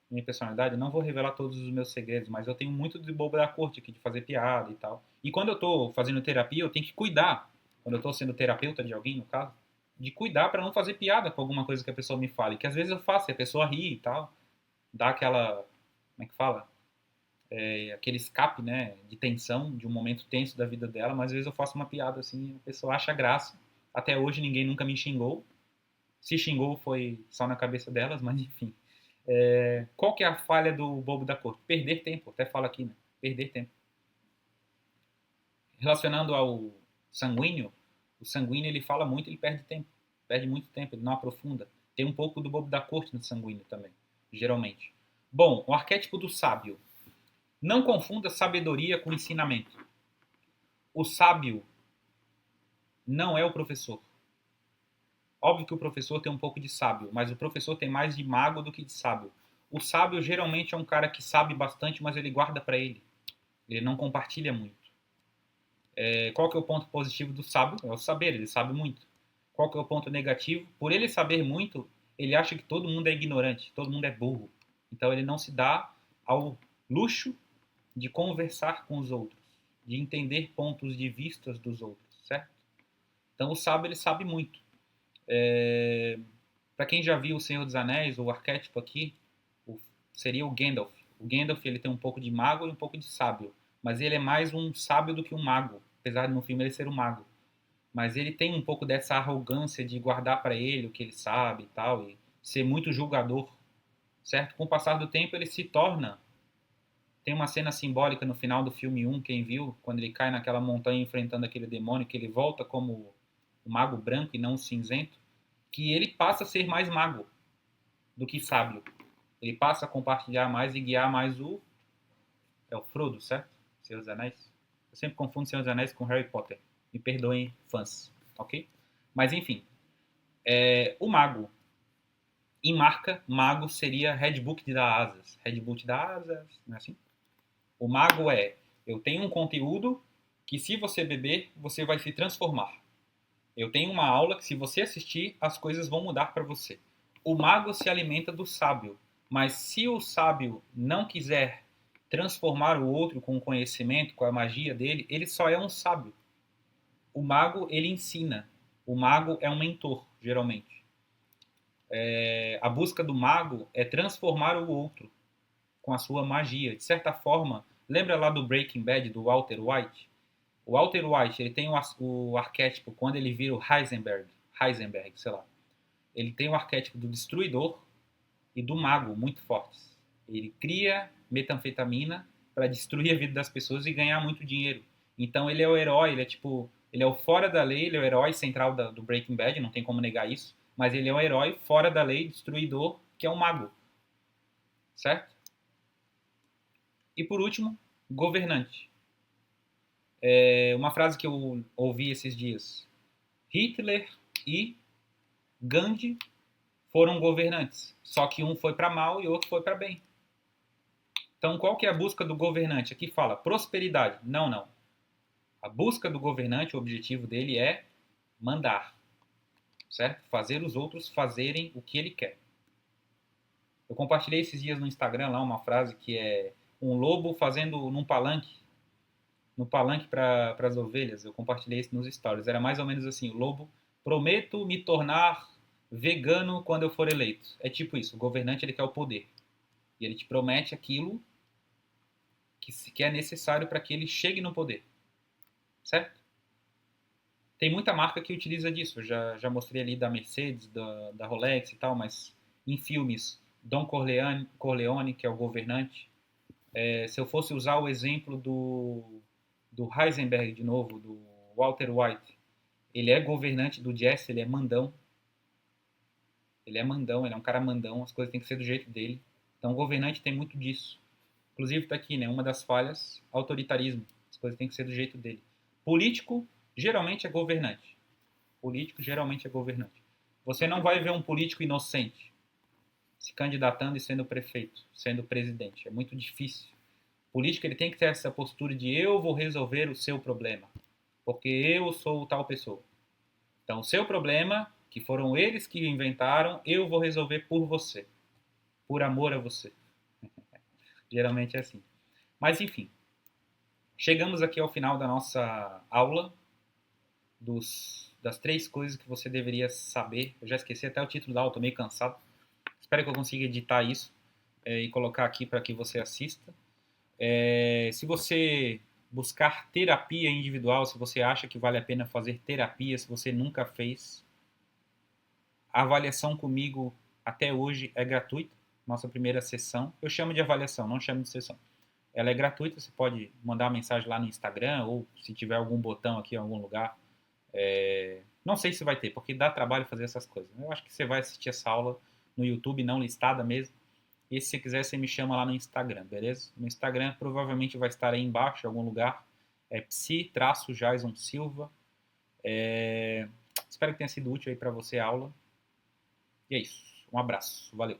minha personalidade, eu não vou revelar todos os meus segredos, mas eu tenho muito de bobo da corte aqui, de fazer piada e tal. E quando eu tô fazendo terapia, eu tenho que cuidar, quando eu tô sendo terapeuta de alguém, no caso, de cuidar pra não fazer piada com alguma coisa que a pessoa me fale, que às vezes eu faço e a pessoa ri e tal, dá aquela, como é que fala? Aquele escape, né, de tensão, de um momento tenso da vida dela, mas às vezes eu faço uma piada assim, a pessoa acha graça. Até hoje ninguém nunca me xingou. Se xingou foi só na cabeça delas, mas enfim. Qual que é a falha do bobo da corte? Perder tempo, até fala aqui, né? Perder tempo. Relacionando ao sanguíneo, o sanguíneo ele fala muito, ele perde tempo. Perde muito tempo, ele não aprofunda. Tem um pouco do bobo da corte no sanguíneo também, geralmente. Bom, o arquétipo do sábio. Não confunda sabedoria com ensinamento. O sábio não é o professor. Óbvio que o professor tem um pouco de sábio, mas o professor tem mais de mago do que de sábio. O sábio geralmente é um cara que sabe bastante, mas ele guarda para ele. Ele não compartilha muito. Qual que é o ponto positivo do sábio? É o saber, ele sabe muito. Qual que é o ponto negativo? Por ele saber muito, ele acha que todo mundo é ignorante, todo mundo é burro. Então ele não se dá ao luxo de conversar com os outros, de entender pontos de vista dos outros, certo? Então o sábio ele sabe muito. Para quem já viu O Senhor dos Anéis, o arquétipo aqui seria o Gandalf. O Gandalf ele tem um pouco de mago e um pouco de sábio, mas ele é mais um sábio do que um mago, apesar de no filme ele ser um mago. Mas ele tem um pouco dessa arrogância de guardar para ele o que ele sabe e tal, e ser muito julgador, certo? Com o passar do tempo ele se torna. Tem uma cena simbólica no final do filme 1, quem viu, quando ele cai naquela montanha enfrentando aquele demônio, que ele volta como o mago branco e não o cinzento, que ele passa a ser mais mago do que sábio. Ele passa a compartilhar mais e guiar mais o. É o Frodo, certo? Senhor dos Anéis. Eu sempre confundo Senhor dos Anéis com Harry Potter. Me perdoem, fãs. Ok? Mas enfim. O mago. Em marca, mago seria Red Book de dar asas. Red Book dá asas, não é assim? O mago é: eu tenho um conteúdo que se você beber, você vai se transformar. Eu tenho uma aula que se você assistir, as coisas vão mudar para você. O mago se alimenta do sábio, mas se o sábio não quiser transformar o outro com o conhecimento, com a magia dele, ele só é um sábio. O mago, ele ensina. O mago é um mentor, geralmente. A busca do mago é transformar o outro com a sua magia. De certa forma, lembra lá do Breaking Bad, do Walter White? O Walter White, ele tem o arquétipo, quando ele vira o Heisenberg, sei lá. Ele tem o arquétipo do destruidor e do mago muito fortes. Ele cria metanfetamina para destruir a vida das pessoas e ganhar muito dinheiro. Então ele é o herói, ele é o fora da lei, ele é o herói central do Breaking Bad, não tem como negar isso, mas ele é o herói fora da lei, destruidor, que é o mago, certo? E por último, governante. Uma frase que eu ouvi esses dias. Hitler e Gandhi foram governantes, só que um foi para mal e outro foi para bem. Então, qual que é a busca do governante? Aqui fala prosperidade. Não, não. A busca do governante, o objetivo dele é mandar, certo? Fazer os outros fazerem o que ele quer. Eu compartilhei esses dias no Instagram lá uma frase que é um lobo fazendo num palanque, no palanque para as ovelhas. Eu compartilhei isso nos stories. Era mais ou menos assim, o lobo, prometo me tornar vegano quando eu for eleito. É tipo isso, o governante ele quer o poder. E ele te promete aquilo que é necessário para que ele chegue no poder, certo? Tem muita marca que utiliza disso. Eu já mostrei ali da Mercedes, da Rolex e tal, mas em filmes, Don Corleone, que é o governante. Se eu fosse usar o exemplo do Heisenberg de novo, do Walter White, ele é governante do Jesse, ele é mandão. Ele é mandão, ele é um cara mandão, as coisas têm que ser do jeito dele. Então, o governante tem muito disso. Inclusive, está aqui, né? Uma das falhas, autoritarismo. As coisas têm que ser do jeito dele. Político, geralmente é governante. Político, geralmente é governante. Você não vai ver um político inocente se candidatando e sendo prefeito, sendo presidente. É muito difícil. O político ele tem que ter essa postura de eu vou resolver o seu problema, porque eu sou tal pessoa. Então, o seu problema, que foram eles que inventaram, eu vou resolver por você, por amor a você. Geralmente é assim. Mas, enfim, chegamos aqui ao final da nossa aula das 3 coisas que você deveria saber. Eu já esqueci até o título da aula, estou meio cansado. Espero que eu consiga editar isso e colocar aqui para que você assista. Se você buscar terapia individual, se você acha que vale a pena fazer terapia, se você nunca fez, a avaliação comigo até hoje é gratuita. Nossa primeira sessão, eu chamo de avaliação, não chamo de sessão. Ela é gratuita, você pode mandar uma mensagem lá no Instagram ou se tiver algum botão aqui em algum lugar. Não sei se vai ter, porque dá trabalho fazer essas coisas. Eu acho que você vai assistir essa aula no YouTube, não listada mesmo. E se você quiser, você me chama lá no Instagram, beleza? No Instagram provavelmente vai estar aí embaixo, em algum lugar. É psi-jason Silva. Espero que tenha sido útil aí para você a aula. E é isso. Um abraço. Valeu.